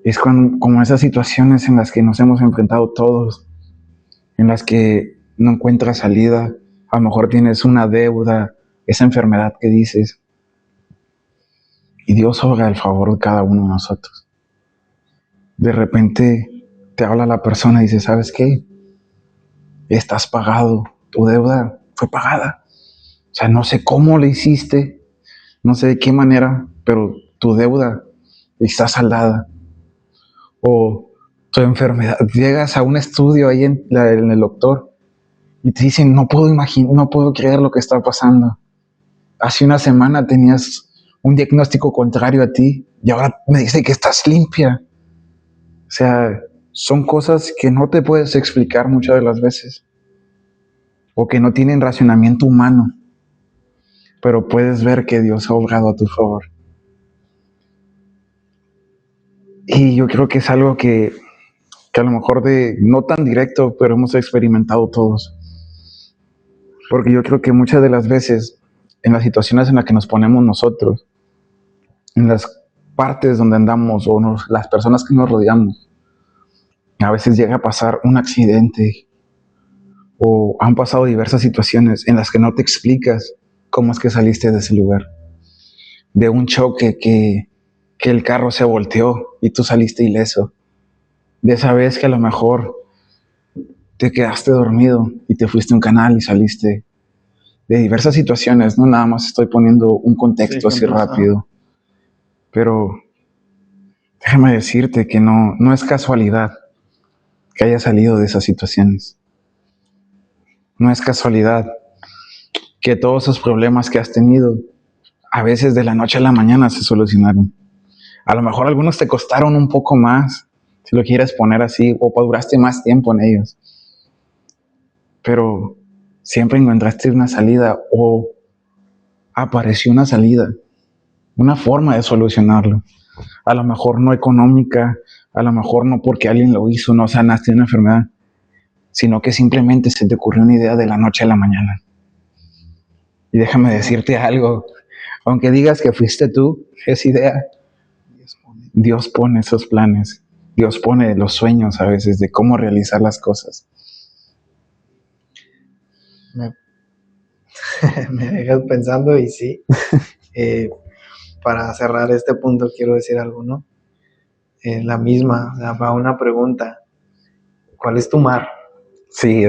Es como esas situaciones en las que nos hemos enfrentado todos, en las que no encuentras salida, a lo mejor tienes una deuda, esa enfermedad que dices, y Dios obra el favor de cada uno de nosotros. De repente te habla la persona y dice, ¿sabes qué? Estás pagado, tu deuda fue pagada. O sea, no sé cómo le hiciste, no sé de qué manera, pero tu deuda está saldada. O tu enfermedad, llegas a un estudio ahí en el doctor y te dicen, no puedo creer lo que está pasando. Hace una semana tenías un diagnóstico contrario a ti y ahora me dice que estás limpia. O sea, son cosas que no te puedes explicar muchas de las veces o que no tienen racionamiento humano. pero puedes ver que Dios ha obrado a tu favor. Y yo creo que es algo que a lo mejor no tan directo, pero hemos experimentado todos. Porque yo creo que muchas de las veces, en las situaciones en las que nos ponemos nosotros, en las partes donde andamos o las personas que nos rodeamos, a veces llega a pasar un accidente o han pasado diversas situaciones en las que no te explicas cómo es que saliste de ese lugar. De un choque que el carro se volteó y tú saliste ileso. De esa vez que a lo mejor te quedaste dormido y te fuiste a un canal y saliste. De diversas situaciones, no nada más estoy poniendo un contexto así rápido. Pero déjame decirte que no es casualidad que hayas salido de esas situaciones. No es casualidad que todos esos problemas que has tenido, a veces de la noche a la mañana se solucionaron. A lo mejor algunos te costaron un poco más, si lo quieres poner así, o duraste más tiempo en ellos. Pero siempre encontraste una salida o apareció una salida, una forma de solucionarlo. A lo mejor no económica, a lo mejor no porque alguien lo hizo, no sanaste una enfermedad, sino que simplemente se te ocurrió una idea de la noche a la mañana. Y déjame decirte algo, aunque digas que fuiste tú, esa idea, Dios pone esos planes, Dios pone los sueños a veces de cómo realizar las cosas. Me dejas pensando y sí, para cerrar este punto quiero decir algo, ¿no? La misma, o sea, va una pregunta, ¿cuál es tu mar? Sí,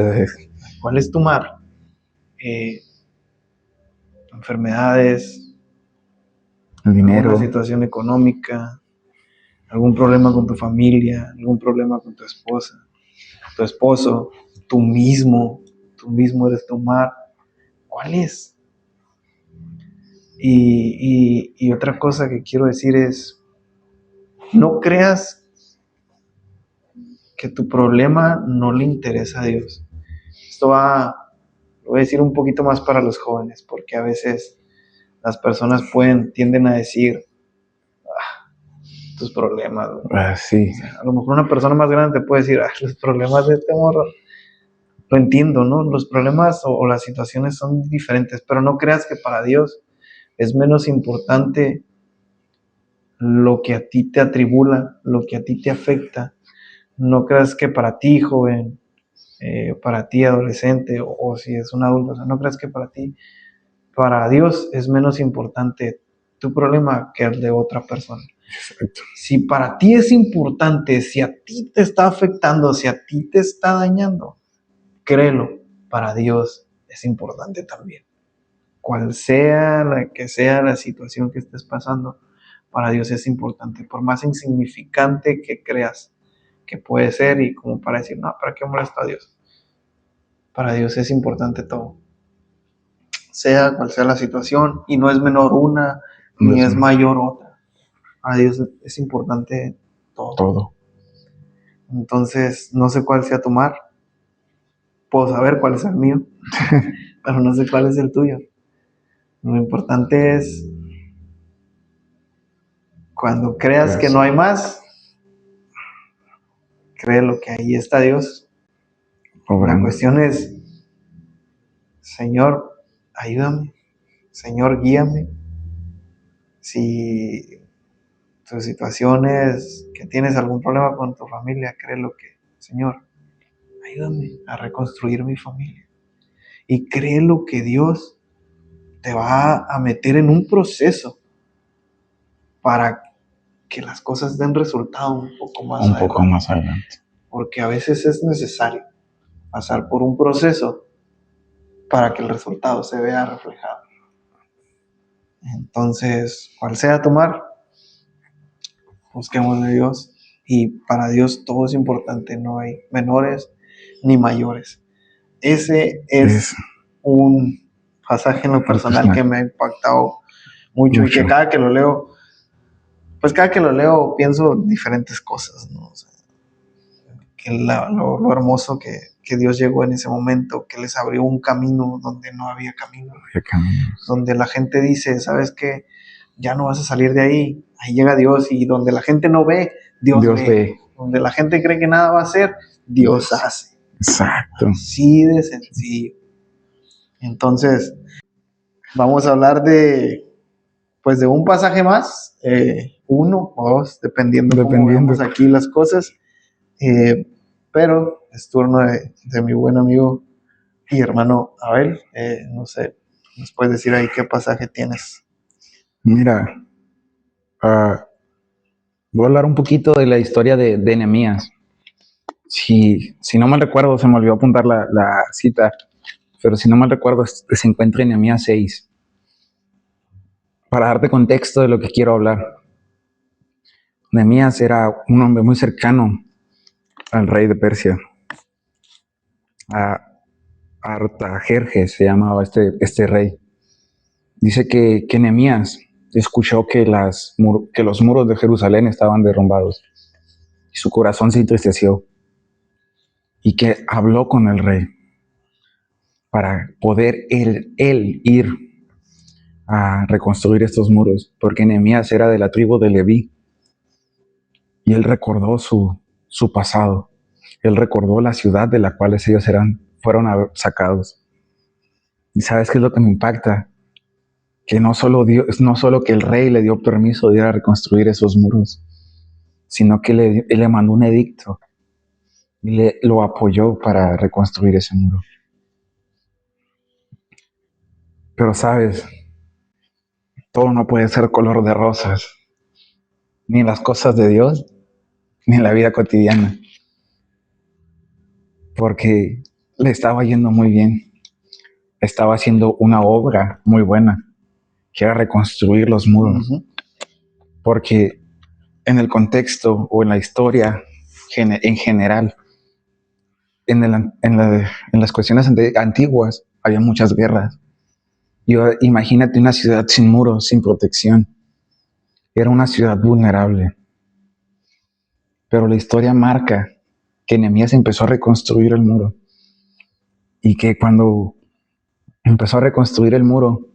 ¿Cuál es tu mar? Enfermedades, el dinero, alguna situación económica, algún problema con tu familia, algún problema con tu esposa, tu esposo, tú mismo eres tu mar. ¿Cuál es? Y otra cosa que quiero decir es, no creas que tu problema no le interesa a Dios. Esto lo voy a decir un poquito más para los jóvenes, porque a veces las personas tienden a decir, tus problemas. sí. O sea, a lo mejor una persona más grande te puede decir, los problemas de este morro. Lo entiendo, ¿no? Los problemas o las situaciones son diferentes, pero no creas que para Dios es menos importante lo que a ti te atribula, lo que a ti te afecta. No creas que para ti, joven, para ti, adolescente, o si es un adulto, o sea, no creas que para Dios es menos importante tu problema que el de otra persona. Exacto. Si para ti es importante, si a ti te está afectando, si a ti te está dañando, créelo, para Dios es importante también. Cual sea la situación que estés pasando, para Dios es importante. Por más insignificante que creas que puede ser y como para decir, no, ¿para qué molesta a Dios? Para Dios es importante todo. Sea cual sea la situación, y no es menor una, ni es mayor otra. Para Dios es importante todo. Entonces, no sé cuál sea tu mar. Puedo saber cuál es el mío, pero no sé cuál es el tuyo. Lo importante es, cuando creas que no hay más, créelo que ahí está Dios. La cuestión es, Señor, ayúdame. Señor, guíame. Si tu situación es que tienes algún problema con tu familia, créelo que, Señor, ayúdame a reconstruir mi familia. Y créelo que Dios te va a meter en un proceso para que las cosas den resultado un poco más adelante. Porque a veces es necesario pasar por un proceso para que el resultado se vea reflejado. Entonces, cual sea tu mar, busquemos de Dios, y para Dios todo es importante, no hay menores ni mayores. Ese es un pasaje en lo personal que me ha impactado mucho. Y que cada que lo leo, pienso diferentes cosas, ¿no? O sea, que lo hermoso que que Dios llegó en ese momento, que les abrió un camino donde no había camino. Donde la gente dice, ¿sabes qué? Ya no vas a salir de ahí. Ahí llega Dios, y donde la gente no ve, Dios ve. Donde la gente cree que nada va a hacer, Dios hace. Exacto. Así de sencillo. Entonces, vamos a hablar de un pasaje más, uno o dos, dependiendo cómo vemos aquí las cosas. Pero es turno de mi buen amigo y hermano Abel. No sé, ¿nos puedes decir ahí qué pasaje tienes? Mira, voy a hablar un poquito de la historia de Nehemías. Si no mal recuerdo, se me olvidó apuntar la cita, pero si no mal recuerdo, se encuentra en Nehemías 6. Para darte contexto de lo que quiero hablar. Nehemías era un hombre muy cercano al rey de Persia. Artajerjes se llamaba este rey. Dice que Nehemías escuchó que los muros de Jerusalén estaban derrumbados y su corazón se entristeció, y que habló con el rey para poder él ir a reconstruir estos muros, porque Nehemías era de la tribu de Leví y él recordó su pasado. Él recordó la ciudad de la cual ellos fueron sacados. ¿Y sabes qué es lo que me impacta? Que no solo que el rey le dio permiso de ir a reconstruir esos muros, sino que le mandó un edicto y lo apoyó para reconstruir ese muro. Pero sabes, todo no puede ser color de rosas, ni en las cosas de Dios, ni en la vida cotidiana, porque le estaba yendo muy bien. Estaba haciendo una obra muy buena, que era reconstruir los muros. Porque en el contexto o en la historia en general, en las cuestiones antiguas, había muchas guerras. Imagínate una ciudad sin muros, sin protección. Era una ciudad vulnerable. Pero la historia marca que Nehemías empezó a reconstruir el muro. Y que cuando empezó a reconstruir el muro,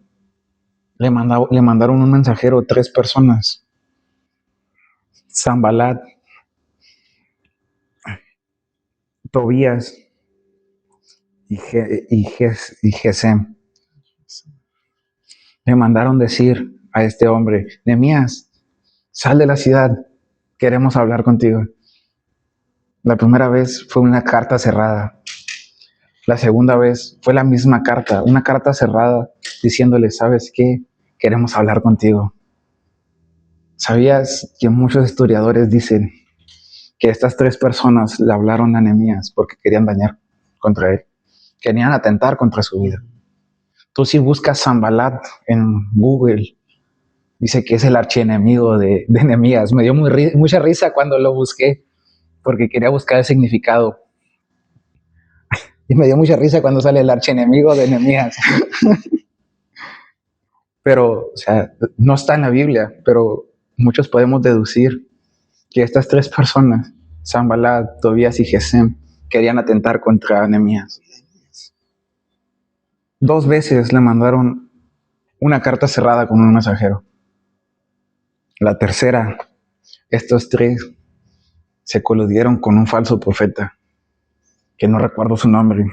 le mandaron un mensajero, 3 personas. Sanbalat, Tobías y Gesem. Le mandaron decir a este hombre: Nehemías, sal de la ciudad, queremos hablar contigo. La primera vez fue una carta cerrada. La segunda vez fue la misma carta, una carta cerrada diciéndole: ¿sabes qué? Queremos hablar contigo. ¿Sabías que muchos historiadores dicen que estas 3 personas le hablaron a Nehemías porque querían dañar contra él? Querían atentar contra su vida. Tú, si buscas Sanbalat en Google, dice que es el archienemigo de Nehemías. Me dio mucha risa cuando lo busqué, porque quería buscar el significado. Y me dio mucha risa cuando sale el archienemigo de Nehemías. Pero, o sea, no está en la Biblia, pero muchos podemos deducir que estas 3 personas, Sanbalat, Tobías y Gesem, querían atentar contra Nehemías. 2 veces le mandaron una carta cerrada con un mensajero. La tercera, estos 3 se coludieron con un falso profeta, que no recuerdo su nombre.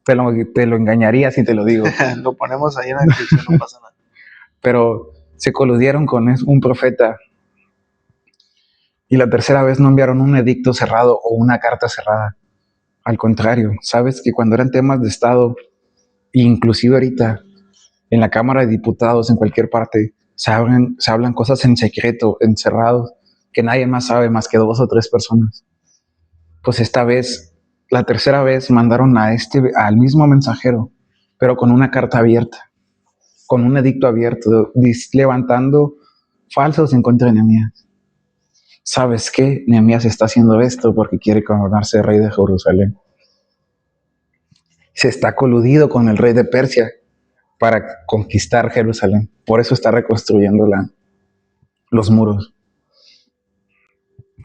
Te lo engañaría si te lo digo. Lo ponemos ahí en la descripción, no pasa nada. Pero se coludieron con un profeta. Y la tercera vez no enviaron un edicto cerrado o una carta cerrada. Al contrario, sabes que cuando eran temas de Estado, inclusive ahorita, en la Cámara de Diputados, en cualquier parte, se hablan cosas en secreto, encerrados, que nadie más sabe más que 2 o 3 personas. Pues esta vez, la tercera vez, mandaron al mismo mensajero, pero con una carta abierta, con un edicto abierto, levantando falsos en contra de Nehemías. ¿Sabes qué? Nehemías está haciendo esto porque quiere coronarse rey de Jerusalén. Se está coludido con el rey de Persia para conquistar Jerusalén. Por eso está reconstruyendo los muros.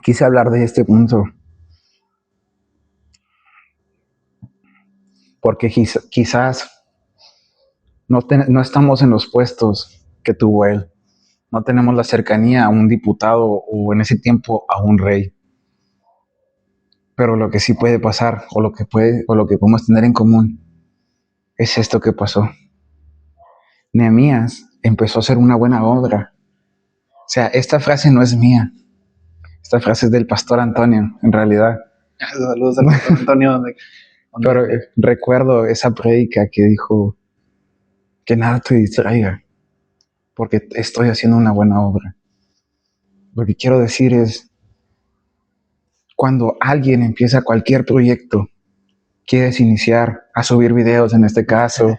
Quise hablar de este punto porque quizás no estamos en los puestos que tuvo él. No tenemos la cercanía a un diputado o en ese tiempo a un rey. Pero lo que sí puede pasar o lo que podemos tener en común es esto que pasó. Nehemías empezó a hacer una buena obra. O sea, esta frase no es mía. Esta frase es del pastor Antonio, en realidad. Saludos al pastor Antonio. Pero recuerdo esa prédica que dijo que nada te distraiga, porque estoy haciendo una buena obra. Lo que quiero decir es, cuando alguien empieza cualquier proyecto, quieres iniciar a subir videos, en este caso,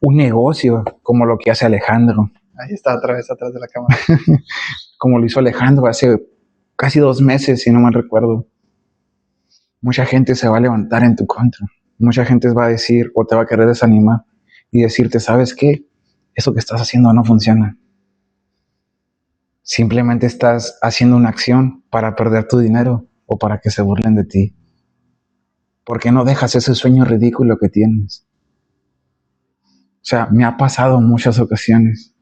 un negocio, como lo que hace Alejandro. Ahí está otra vez atrás de la cámara. Como lo hizo Alejandro hace casi 2 meses, si no mal recuerdo. Mucha gente se va a levantar en tu contra. Mucha gente va a decir o te va a querer desanimar y decirte, ¿sabes qué? Eso que estás haciendo no funciona. Simplemente estás haciendo una acción para perder tu dinero o para que se burlen de ti. ¿Por qué no dejas ese sueño ridículo que tienes? O sea, me ha pasado en muchas ocasiones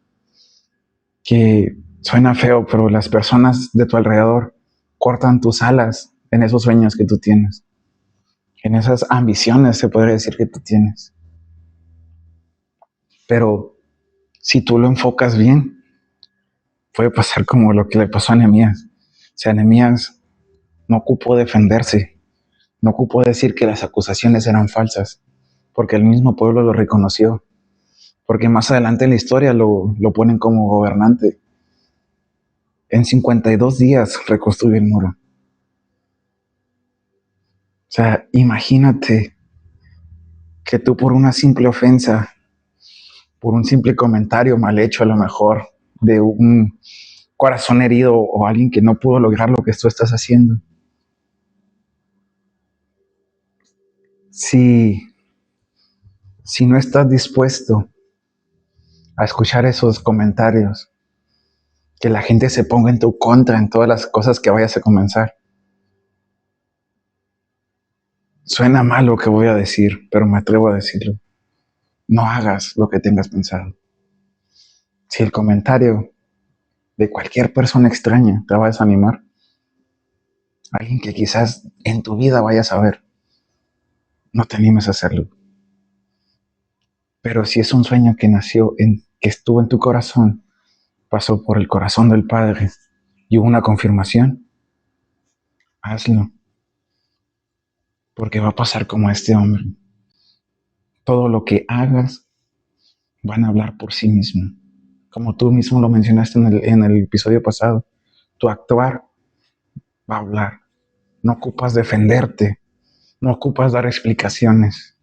que suena feo, pero las personas de tu alrededor cortan tus alas en esos sueños que tú tienes, en esas ambiciones, se podría decir, que tú tienes. Pero si tú lo enfocas bien, puede pasar como lo que le pasó a Nehemías. O sea, Nehemías no ocupó defenderse, no ocupó decir que las acusaciones eran falsas, porque el mismo pueblo lo reconoció, porque más adelante en la historia lo ponen como gobernante. En 52 días reconstruye el muro. O sea, imagínate que tú por una simple ofensa, por un simple comentario mal hecho a lo mejor, de un corazón herido o alguien que no pudo lograr lo que tú estás haciendo. Si no estás dispuesto a escuchar esos comentarios, que la gente se ponga en tu contra en todas las cosas que vayas a comenzar. Suena mal lo que voy a decir, pero me atrevo a decirlo. No hagas lo que tengas pensado. Si el comentario de cualquier persona extraña te va a desanimar, alguien que quizás en tu vida vayas a ver, no te animes a hacerlo. Pero si es un sueño que que estuvo en tu corazón, pasó por el corazón del Padre y hubo una confirmación, hazlo. Porque va a pasar como este hombre. Todo lo que hagas van a hablar por sí mismo. Como tú mismo lo mencionaste en el episodio pasado, tu actuar va a hablar. No ocupas defenderte, no ocupas dar explicaciones.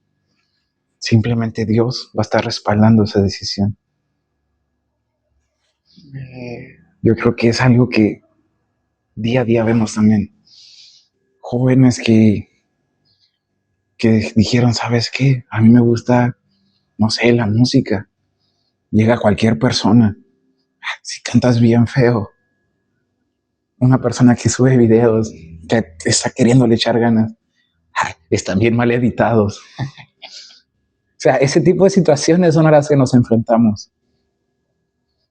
Simplemente Dios va a estar respaldando esa decisión. Yo creo que es algo que día a día vemos también. Jóvenes que dijeron, ¿sabes qué? A mí me gusta, no sé, la música. Llega cualquier persona. Si cantas bien feo. Una persona que sube videos, que está queriéndole echar ganas, están bien mal editados. O sea, ese tipo de situaciones son a las que nos enfrentamos.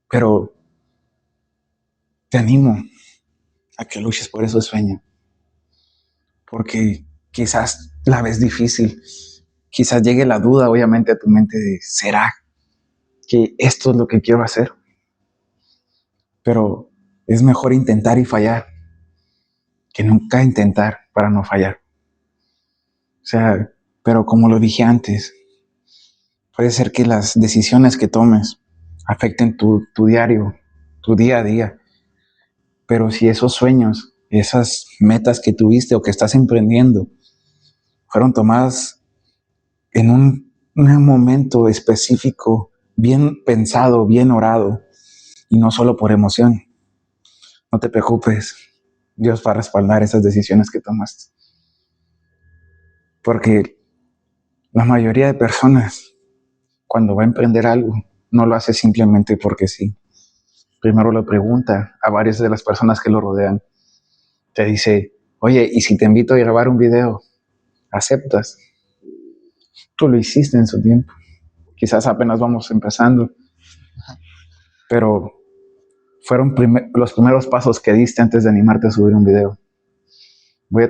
Pero te animo a que luches por esos sueños. Porque quizás la ves difícil. Quizás llegue la duda, obviamente, a tu mente de, ¿será que esto es lo que quiero hacer? Pero es mejor intentar y fallar que nunca intentar para no fallar. O sea, pero como lo dije antes, puede ser que las decisiones que tomes afecten tu diario, tu día a día. Pero si esos sueños, esas metas que tuviste o que estás emprendiendo, fueron tomadas en un momento específico, bien pensado, bien orado, y no solo por emoción, no te preocupes, Dios va a respaldar esas decisiones que tomaste. Porque la mayoría de personas, cuando va a emprender algo, no lo hace simplemente porque sí. Primero lo pregunta a varias de las personas que lo rodean. Te dice, oye, ¿y si te invito a grabar un video? ¿Aceptas? tú lo hiciste en su tiempo. Quizás apenas vamos empezando, pero fueron los primeros pasos que diste antes de animarte a subir un video.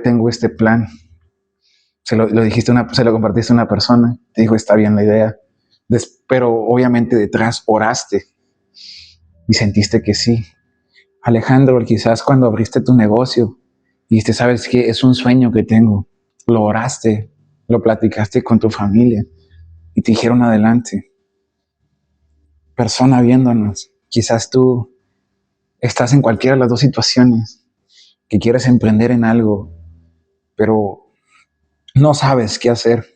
Tengo este plan. Se lo compartiste a una persona, te dijo, está bien la idea. Pero obviamente detrás oraste y sentiste que sí. Alejandro, quizás cuando abriste tu negocio y dijiste, ¿sabes qué? Es un sueño que tengo. Lo oraste, lo platicaste con tu familia y te dijeron adelante. Persona viéndonos, quizás tú estás en cualquiera de las dos situaciones, que quieres emprender en algo, pero no sabes qué hacer.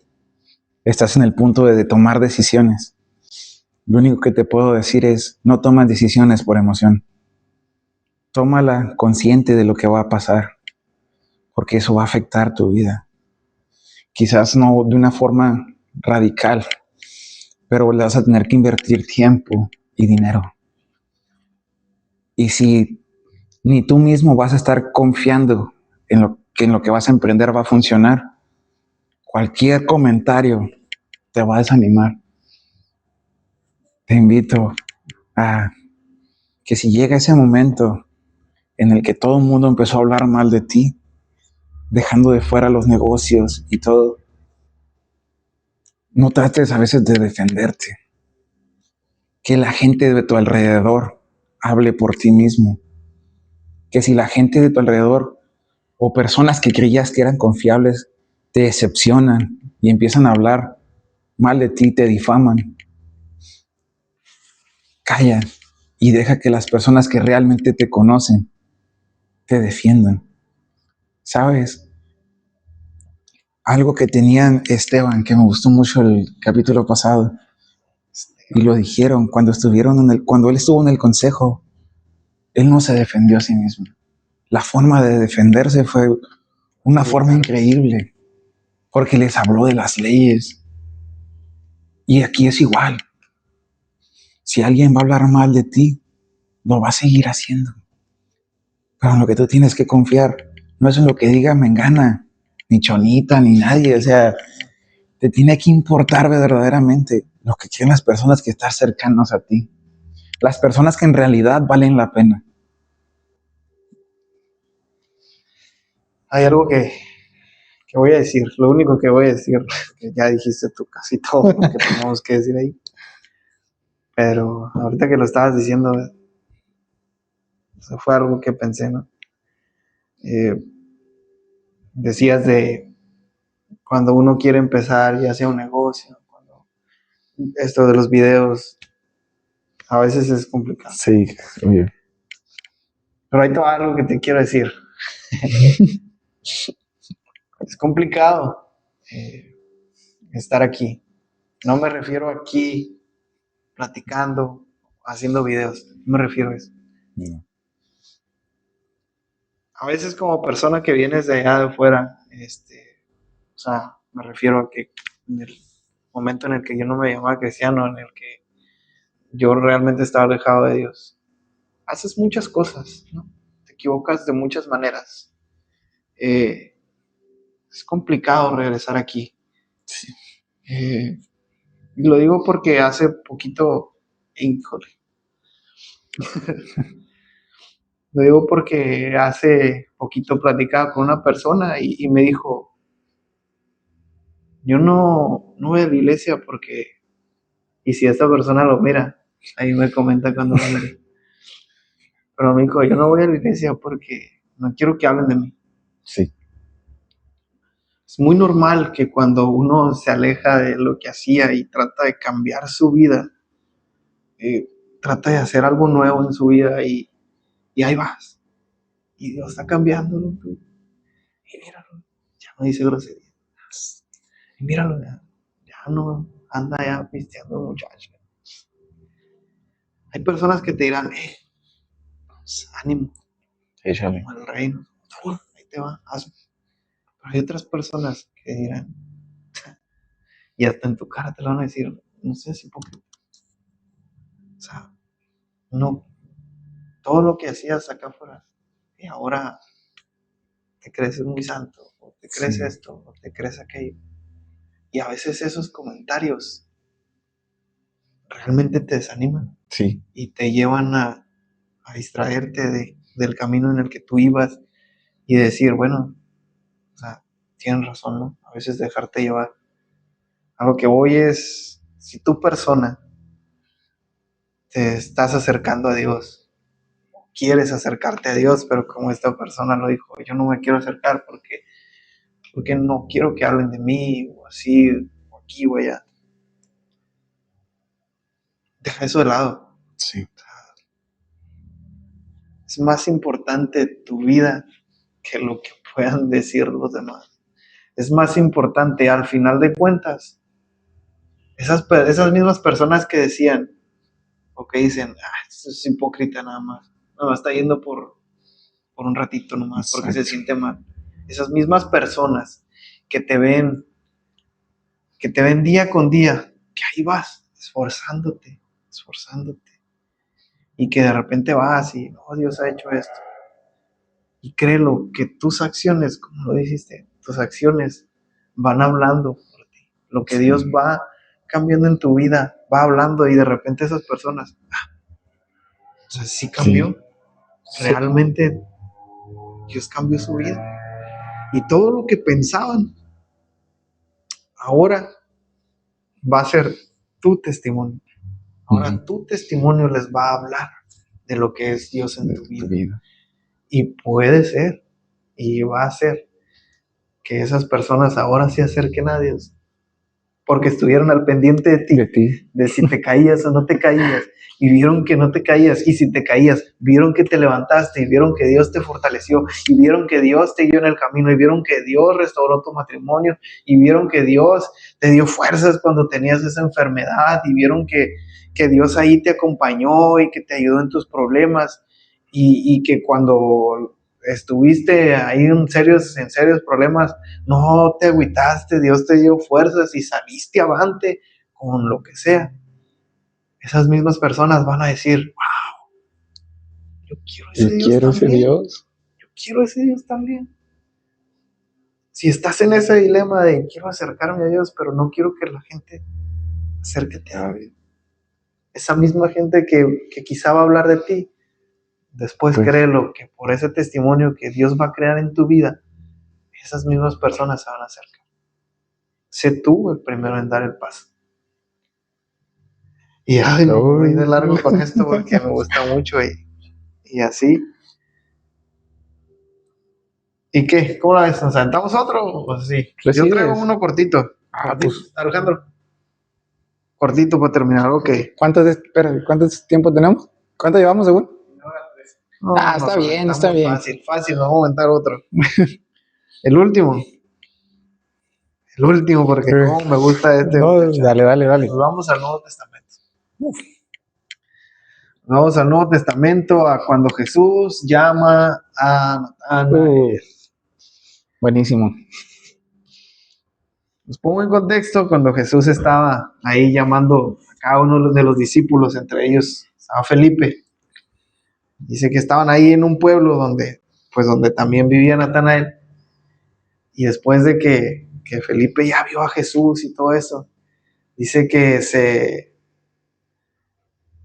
Estás en el punto de tomar decisiones. Lo único que te puedo decir es, no tomas decisiones por emoción. Tómala consciente de lo que va a pasar, porque eso va a afectar tu vida. Quizás no de una forma radical, pero le vas a tener que invertir tiempo y dinero. Y si ni tú mismo vas a estar confiando en lo que vas a emprender va a funcionar, cualquier comentario te va a desanimar. Te invito a que si llega ese momento en el que todo el mundo empezó a hablar mal de ti, dejando de fuera los negocios y todo, no trates a veces de defenderte. Que la gente de tu alrededor hable por ti mismo. Que si la gente de tu alrededor o personas que creías que eran confiables te decepcionan y empiezan a hablar mal de ti, te difaman, calla y deja que las personas que realmente te conocen te defiendan. ¿Sabes? Algo que tenían Esteban, que me gustó mucho el capítulo pasado, y lo dijeron cuando cuando él estuvo en el consejo, él no se defendió a sí mismo. La forma de defenderse fue una forma increíble, porque les habló de las leyes. Y aquí es igual. Si alguien va a hablar mal de ti, lo va a seguir haciendo. Pero en lo que tú tienes que confiar no es en lo que diga Mengana, ni Chonita, ni nadie. O sea, te tiene que importar verdaderamente lo que quieren las personas que están cercanas a ti. Las personas que en realidad valen la pena. Hay algo que voy a decir, lo único que voy a decir, que ya dijiste tú casi todo lo que tenemos que decir ahí. Pero ahorita que lo estabas diciendo, eso fue algo que pensé, ¿no? Decías de cuando uno quiere empezar ya sea un negocio, cuando esto de los videos a veces es complicado. Sí, oye. Pero hay todo algo que te quiero decir. Es complicado estar aquí. No me refiero aquí platicando, haciendo videos. No me refiero a eso. No. A veces como persona que vienes de allá de afuera, o sea, me refiero a que en el momento en el que yo no me llamaba cristiano, en el que yo realmente estaba alejado de Dios, haces muchas cosas, ¿no? Te equivocas de muchas maneras. Es complicado regresar aquí. Sí. Y lo digo porque hace poquito, híjole, lo digo porque hace poquito platicaba con una persona y me dijo, yo no voy a la iglesia porque, y si esta persona lo mira, ahí me comenta cuando lo mire. Pero me dijo, yo no voy a la iglesia porque no quiero que hablen de mí. Sí. Es muy normal que cuando uno se aleja de lo que hacía y trata de cambiar su vida, trata de hacer algo nuevo en su vida y ahí vas. Y Dios está cambiando. Y míralo, ya no dice grosería. Y míralo, ya no anda ya pisteando muchacho. Hay personas que te dirán, pues, ánimo, Échale. como el reino. Ahí te va, hazlo. Pero hay otras personas que dirán, y hasta en tu cara te lo van a decir, no sé si poco. O sea, no, todo lo que hacías acá afuera, y ahora te crees muy santo, o te crees esto, o te crees aquello. Y a veces esos comentarios realmente te desaniman. Sí. Y te llevan a distraerte del camino en el que tú ibas y decir, bueno, o sea, tienen razón, ¿no? A veces dejarte llevar. A lo que voy es, si tu persona te estás acercando a Dios, quieres acercarte a Dios, pero como esta persona lo dijo, yo no me quiero acercar porque no quiero que hablen de mí, o así, o aquí o allá. Deja eso de lado. Sí. Es más importante tu vida que lo que puedan decir los demás. Es más importante, al final de cuentas, esas mismas personas que decían, o que dicen, esto es hipócrita nada más está yendo por un ratito nomás, porque se siente mal. Esas mismas personas que te ven día con día, que ahí vas, esforzándote, y que de repente vas y, no, Dios ha hecho esto. Y créelo, que tus acciones, como lo dijiste, tus acciones van hablando por ti. Lo que Dios va cambiando en tu vida, va hablando, y de repente esas personas, o sea, sí cambió. Sí. Realmente Dios cambió su vida. Y todo lo que pensaban, ahora va a ser tu testimonio. Ahora tu testimonio les va a hablar de lo que es Dios en tu vida. Y puede ser, y va a ser, que esas personas ahora se acerquen a Dios, porque estuvieron al pendiente de ti, de si te caías o no te caías, y vieron que no te caías, y si te caías, vieron que te levantaste, y vieron que Dios te fortaleció, y vieron que Dios te guió en el camino, y vieron que Dios restauró tu matrimonio, y vieron que Dios te dio fuerzas cuando tenías esa enfermedad, y vieron que Dios ahí te acompañó y que te ayudó en tus problemas, y que cuando estuviste ahí en serios problemas, no te agüitaste, Dios te dio fuerzas y saliste avante con lo que sea. Esas mismas personas van a decir, wow, yo quiero ese Dios. Yo quiero ese Dios también. Si estás en ese dilema de quiero acercarme a Dios, pero no quiero que la gente acérquete a Dios, esa misma gente que quizá va a hablar de ti, después créelo que por ese testimonio que Dios va a crear en tu vida, esas mismas personas se van a acercar. Sé tú el primero en dar el paso. Y ay, me voy de largo con esto porque me gusta mucho y así. ¿Y qué? ¿Cómo la ves? ¿Nos aventamos otro? O sí. Yo traigo uno cortito. Pues, Alejandro. Cortito para terminar, ok. ¿Cuánto tiempo tenemos? ¿Cuánto llevamos, según? No, está bien, está bien. Fácil, nos vamos a aventar otro. El último, porque como me gusta este. No, dale. Nos vamos al Nuevo Testamento. Vamos al Nuevo Testamento, a cuando Jesús llama a Natanael. Buenísimo. Los pongo en contexto. Cuando Jesús estaba ahí llamando a cada uno de los discípulos, entre ellos estaba Felipe. Dice que estaban ahí en un pueblo donde también vivía Natanael. Y después de que Felipe ya vio a Jesús y todo eso, dice que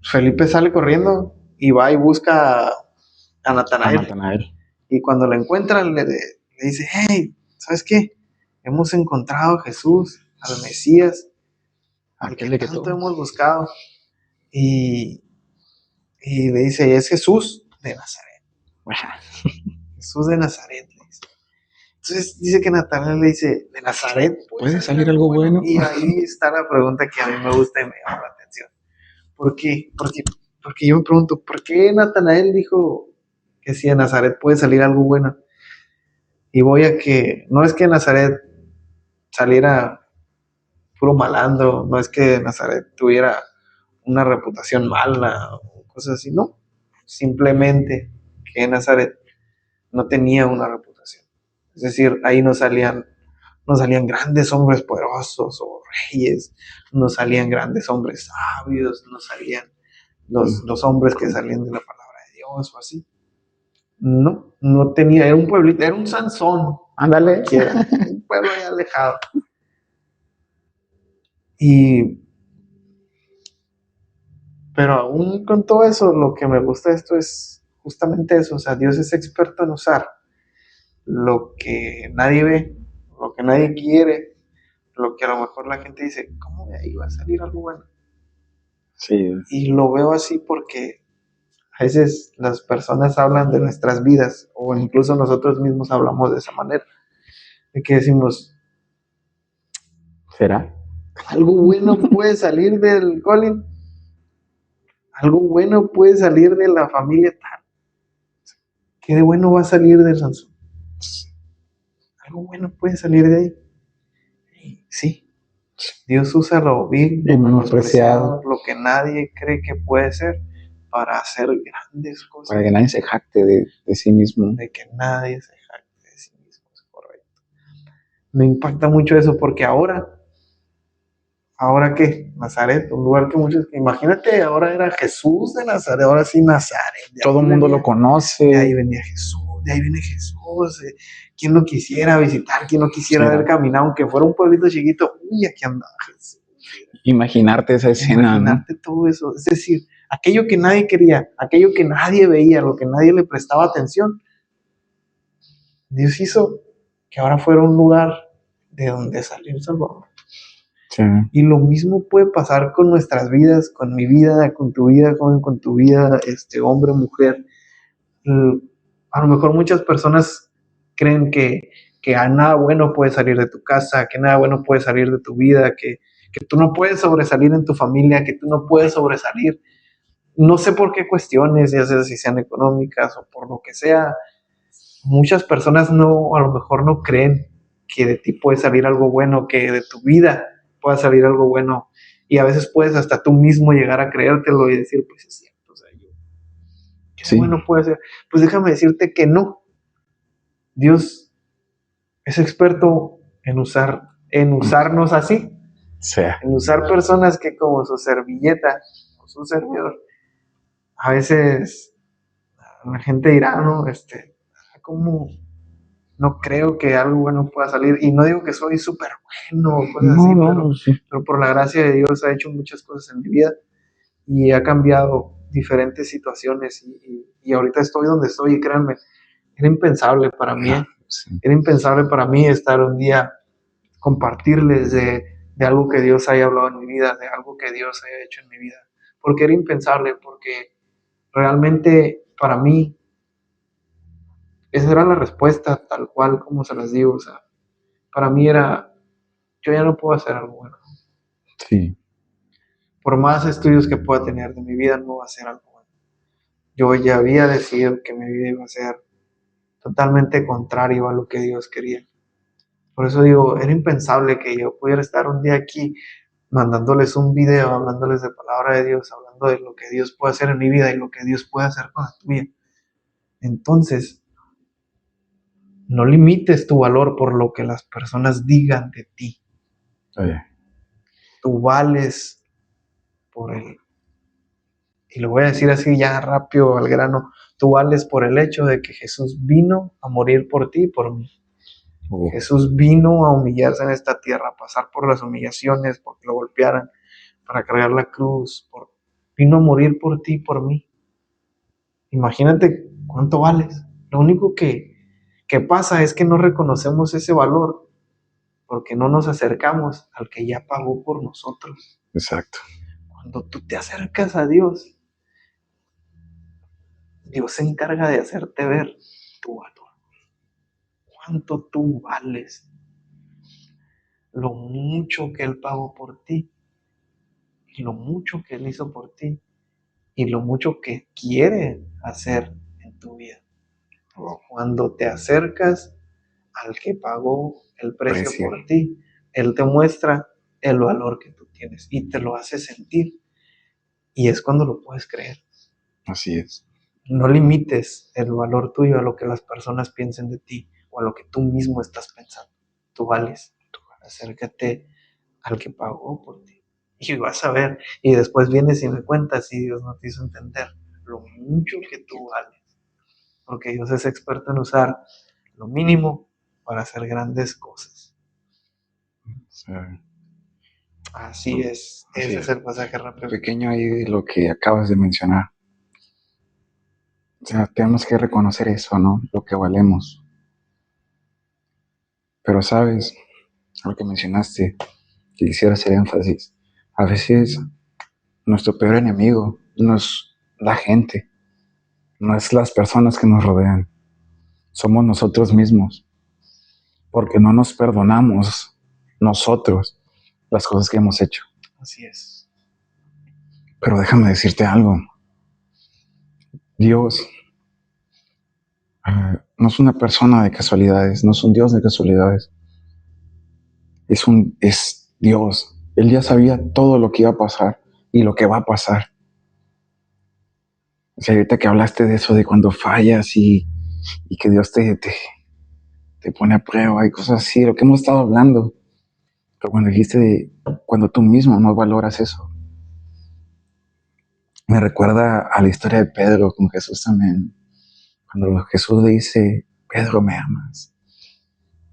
Felipe sale corriendo y va y busca a Natanael. Y cuando lo encuentran, le dice, hey, ¿sabes qué? Hemos encontrado a Jesús, al Mesías, al que tanto hemos buscado. Y le dice, es Jesús de Nazaret. Jesús de Nazaret, le dice. Entonces dice que Natanael le dice, ¿de Nazaret puede salir algo bueno? Y ahí está la pregunta que a mí me gusta y me llama la atención. ¿Por qué? Porque yo me pregunto, ¿por qué Natanael dijo que si de Nazaret puede salir algo bueno? Y voy a que, no es que Nazaret saliera puro malandro, no es que Nazaret tuviera una reputación mala o cosas así, no. Simplemente que Nazaret no tenía una reputación. Es decir, ahí no salían grandes hombres poderosos o reyes, no salían grandes hombres sabios, no salían los hombres que salían de la palabra de Dios o así. No tenía, era un pueblito, era un Sansón. Ándale. Un pueblo ahí alejado. Pero aún con todo eso, lo que me gusta de esto es justamente eso. O sea, Dios es experto en usar lo que nadie ve, lo que nadie quiere, lo que a lo mejor la gente dice, ¿cómo de ahí va a salir algo bueno? Sí. Y lo veo así porque a veces las personas hablan de nuestras vidas o incluso nosotros mismos hablamos de esa manera, de que decimos, ¿Será? algo bueno puede salir del Colin, algo bueno puede salir de la familia tal, ¿qué de bueno va a salir del Sansón? Algo bueno puede salir de ahí. Y sí, Dios usa lo vil, lo menospreciado, lo que nadie cree que puede ser, para hacer grandes cosas. Para que nadie se jacte de sí mismo. De que nadie se jacte de sí mismo, es correcto. Me impacta mucho eso porque ¿ahora qué? Nazaret, un lugar que muchos, imagínate, ahora era Jesús de Nazaret, ahora sí Nazaret. Todo el mundo lo conoce. De ahí venía Jesús, de ahí viene Jesús. ¿Quién no quisiera visitar? ¿Quién no quisiera haber caminado? Aunque fuera un pueblito chiquito, uy, aquí andaba Jesús. Imaginarte esa escena, Imaginarte, ¿no? Todo eso, es decir, aquello que nadie quería, aquello que nadie veía, lo que nadie le prestaba atención, Dios hizo que ahora fuera un lugar de donde salió el Salvador. Sí. Y lo mismo puede pasar con nuestras vidas, con mi vida, con tu vida, joven, con tu vida, hombre, mujer. A lo mejor muchas personas creen que nada bueno puede salir de tu casa, que nada bueno puede salir de tu vida, que tú no puedes sobresalir en tu familia, que tú no puedes sobresalir. No sé por qué cuestiones, ya sea si sean económicas o por lo que sea, muchas personas no, a lo mejor no creen que de ti puede salir algo bueno, que de tu vida pueda salir algo bueno. Y a veces puedes hasta tú mismo llegar a creértelo y decir, pues es cierto, o sea, ¿qué bueno puede ser? Pues déjame decirte que no. Dios es experto en usarnos así, en usar personas que como su servilleta o su servidor, a veces la gente dirá, no, ¿cómo? No creo que algo bueno pueda salir, y no digo que soy súper bueno o cosas así, pero por la gracia de Dios ha hecho muchas cosas en mi vida y ha cambiado diferentes situaciones y ahorita estoy donde estoy y créanme, era impensable para mí, era impensable para mí estar un día compartirles de algo que Dios haya hablado en mi vida, de algo que Dios haya hecho en mi vida, porque era impensable, porque realmente para mí esa era la respuesta tal cual como se las digo, o sea, para mí era, yo ya no puedo hacer algo bueno. Sí. Por más estudios que pueda tener de mi vida, no va a ser algo bueno. Yo ya había decidido que mi vida iba a ser totalmente contrario a lo que Dios quería. Por eso digo, era impensable que yo pudiera estar un día aquí mandándoles un video, hablándoles de palabra de Dios, hablando de lo que Dios puede hacer en mi vida y lo que Dios puede hacer con la tuya. Entonces, no limites tu valor por lo que las personas digan de ti. Tú vales por él. Y lo voy a decir así ya rápido al grano, tú vales por el hecho de que Jesús vino a morir por ti y por mí. Jesús vino a humillarse en esta tierra, a pasar por las humillaciones, porque lo golpearan, para cargar la cruz, vino a morir por ti y por mí. Imagínate cuánto vales. Lo único que pasa es que no reconocemos ese valor porque no nos acercamos al que ya pagó por nosotros. Exacto. Cuando tú te acercas a Dios, Dios se encarga de hacerte ver tu valor. Cuánto tú vales. Lo mucho que Él pagó por ti. Y lo mucho que Él hizo por ti. Y lo mucho que quiere hacer en tu vida. Cuando te acercas al que pagó el precio por ti, Él te muestra el valor que tú tienes y te lo hace sentir. Y es cuando lo puedes creer. Así es. No limites el valor tuyo a lo que las personas piensen de ti o a lo que tú mismo estás pensando. Tú vales. Acércate al que pagó por ti. Y vas a ver. Y después vienes y me cuentas si Dios no te hizo entender lo mucho que tú vales. Porque Dios es experto en usar lo mínimo para hacer grandes cosas. Sí. Así es, Así ese es. es el pasaje rápido. Pequeño ahí de lo que acabas de mencionar. O sea, tenemos que reconocer eso, ¿no? Lo que valemos. Pero sabes, lo que mencionaste, que quisiera hacer énfasis. A veces nuestro peor enemigo no es la gente, no es las personas que nos rodean, somos nosotros mismos, porque no nos perdonamos nosotros las cosas que hemos hecho. Así es. Pero déjame decirte algo, Dios no es una persona de casualidades, no es un Dios de casualidades, es Dios. Él ya sabía todo lo que iba a pasar y lo que va a pasar. O sea, ahorita que hablaste de eso, de cuando fallas y que Dios te pone a prueba y cosas así, lo que hemos estado hablando. Pero cuando dijiste de cuando tú mismo no valoras eso, me recuerda a la historia de Pedro con Jesús también. Cuando Jesús le dice, Pedro, me amas.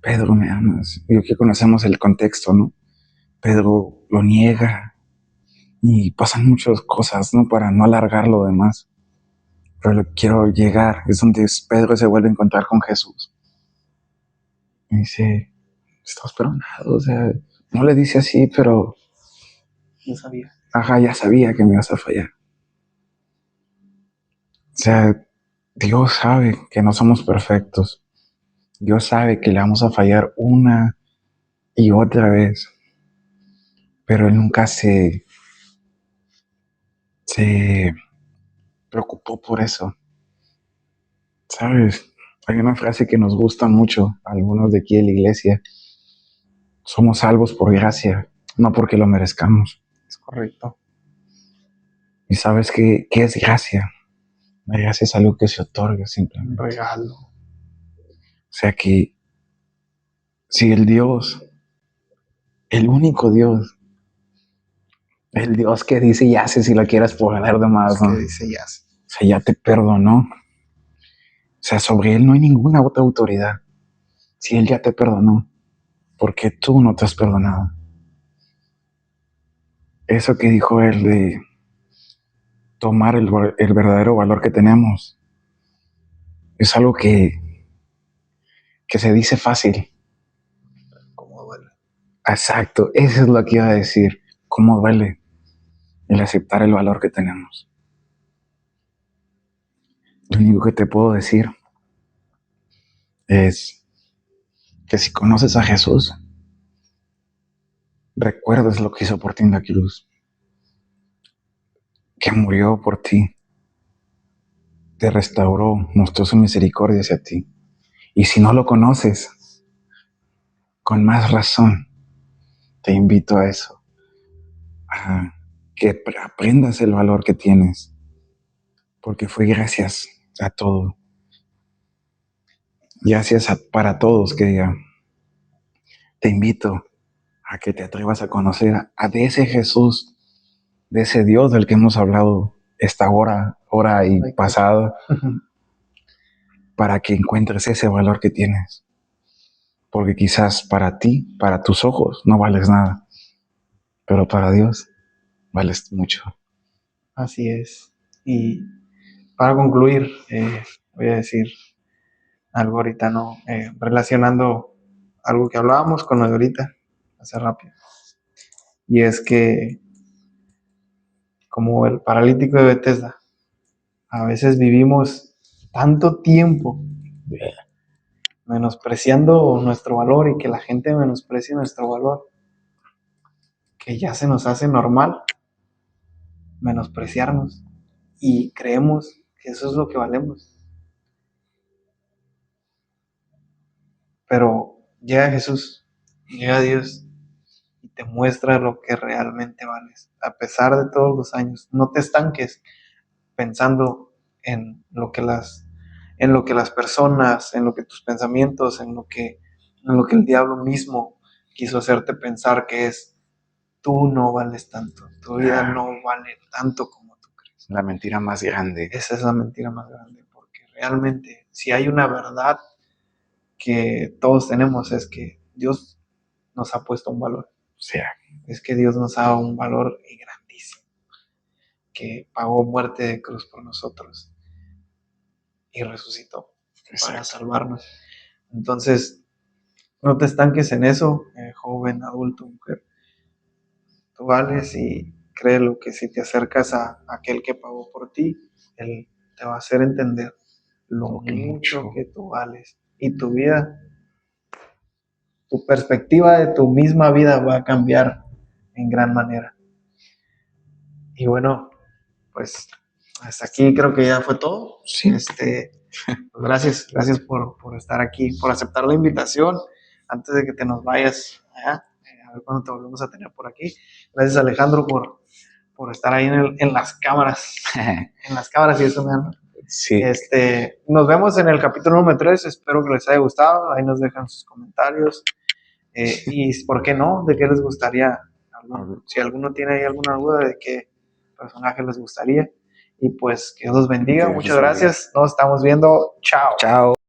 Pedro, me amas. Y aquí conocemos el contexto, ¿no? Pedro lo niega y pasan muchas cosas, ¿no? Para no alargar lo demás. Pero lo que quiero llegar es donde Pedro se vuelve a encontrar con Jesús. Y dice, estás perdonado. O sea, no le dice así, pero Yo sabía. ajá, ya sabía que me ibas a fallar. O sea, Dios sabe que no somos perfectos. Dios sabe que le vamos a fallar una y otra vez. Pero Él nunca se preocupó por eso. ¿Sabes? Hay una frase que nos gusta mucho a algunos de aquí de la iglesia. Somos salvos por gracia, no porque lo merezcamos. Es correcto. ¿Y sabes qué es gracia? La gracia es algo que se otorga Un simplemente. regalo. O sea que si el Dios, el único Dios, el Dios que dice y hace si lo quieras poner de más, Es ¿no? que O dice ya. sea, ya te perdonó. O sea, sobre Él no hay ninguna otra autoridad. Si Él ya te perdonó, ¿por qué tú no te has perdonado? Eso que dijo Él de tomar el verdadero valor que tenemos es algo que se dice fácil. ¿Cómo duele? Exacto, eso es lo que iba a decir. ¿Cómo duele el aceptar el valor que tenemos? Lo único que te puedo decir es que si conoces a Jesús, recuerdes lo que hizo por ti en la cruz, que murió por ti, te restauró, mostró su misericordia hacia ti. Y si no lo conoces, con más razón, te invito a eso, a que aprendas el valor que tienes, porque fue gracias a todo. Gracias para todos, que diga. Te invito a que te atrevas a conocer de ese Jesús, de ese Dios del que hemos hablado esta hora y pasada, para que encuentres ese valor que tienes. Porque quizás para ti, para tus ojos, no vales nada, pero para Dios vales mucho. Así es. Y para concluir, voy a decir algo ahorita, ¿no? Relacionando algo que hablábamos con lo de ahorita, hace rápido. Y es que, como el paralítico de Bethesda, a veces vivimos tanto tiempo menospreciando nuestro valor y que la gente menosprecie nuestro valor, que ya se nos hace normal menospreciarnos y creemos que eso es lo que valemos. Pero llega Jesús, llega Dios y te muestra lo que realmente vales. A pesar de todos los años, no te estanques pensando en lo que las personas, en lo que tus pensamientos, en lo que el diablo mismo quiso hacerte pensar que es, tú no vales tanto, tu vida no vale tanto como tú crees. La mentira más grande. Esa es la mentira más grande, porque realmente si hay una verdad que todos tenemos es que Dios nos ha puesto un valor. sea. Es que Dios nos ha dado un valor grandísimo, que pagó muerte de cruz por nosotros y resucitó para salvarnos. Entonces, no te estanques en eso, joven, adulto, mujer. Tú vales y créelo que si te acercas a aquel que pagó por ti, Él te va a hacer entender lo mucho que tú vales. Y tu vida, tu perspectiva de tu misma vida va a cambiar en gran manera. Y bueno, pues hasta aquí creo que ya fue todo. Sí. Pues gracias por estar aquí, por aceptar la invitación antes de que te nos vayas allá. A ver cuándo te volvemos a tener por aquí. Gracias, Alejandro, por estar ahí en las cámaras. En las cámaras y eso, man. Sí. Nos vemos en el capítulo número 3. Espero que les haya gustado. Ahí nos dejan sus comentarios. Y por qué no, de qué les gustaría. Si alguno tiene ahí alguna duda de qué personaje les gustaría. Y pues que Dios los bendiga. Muchas gracias. Nos estamos viendo. Chao. Chao.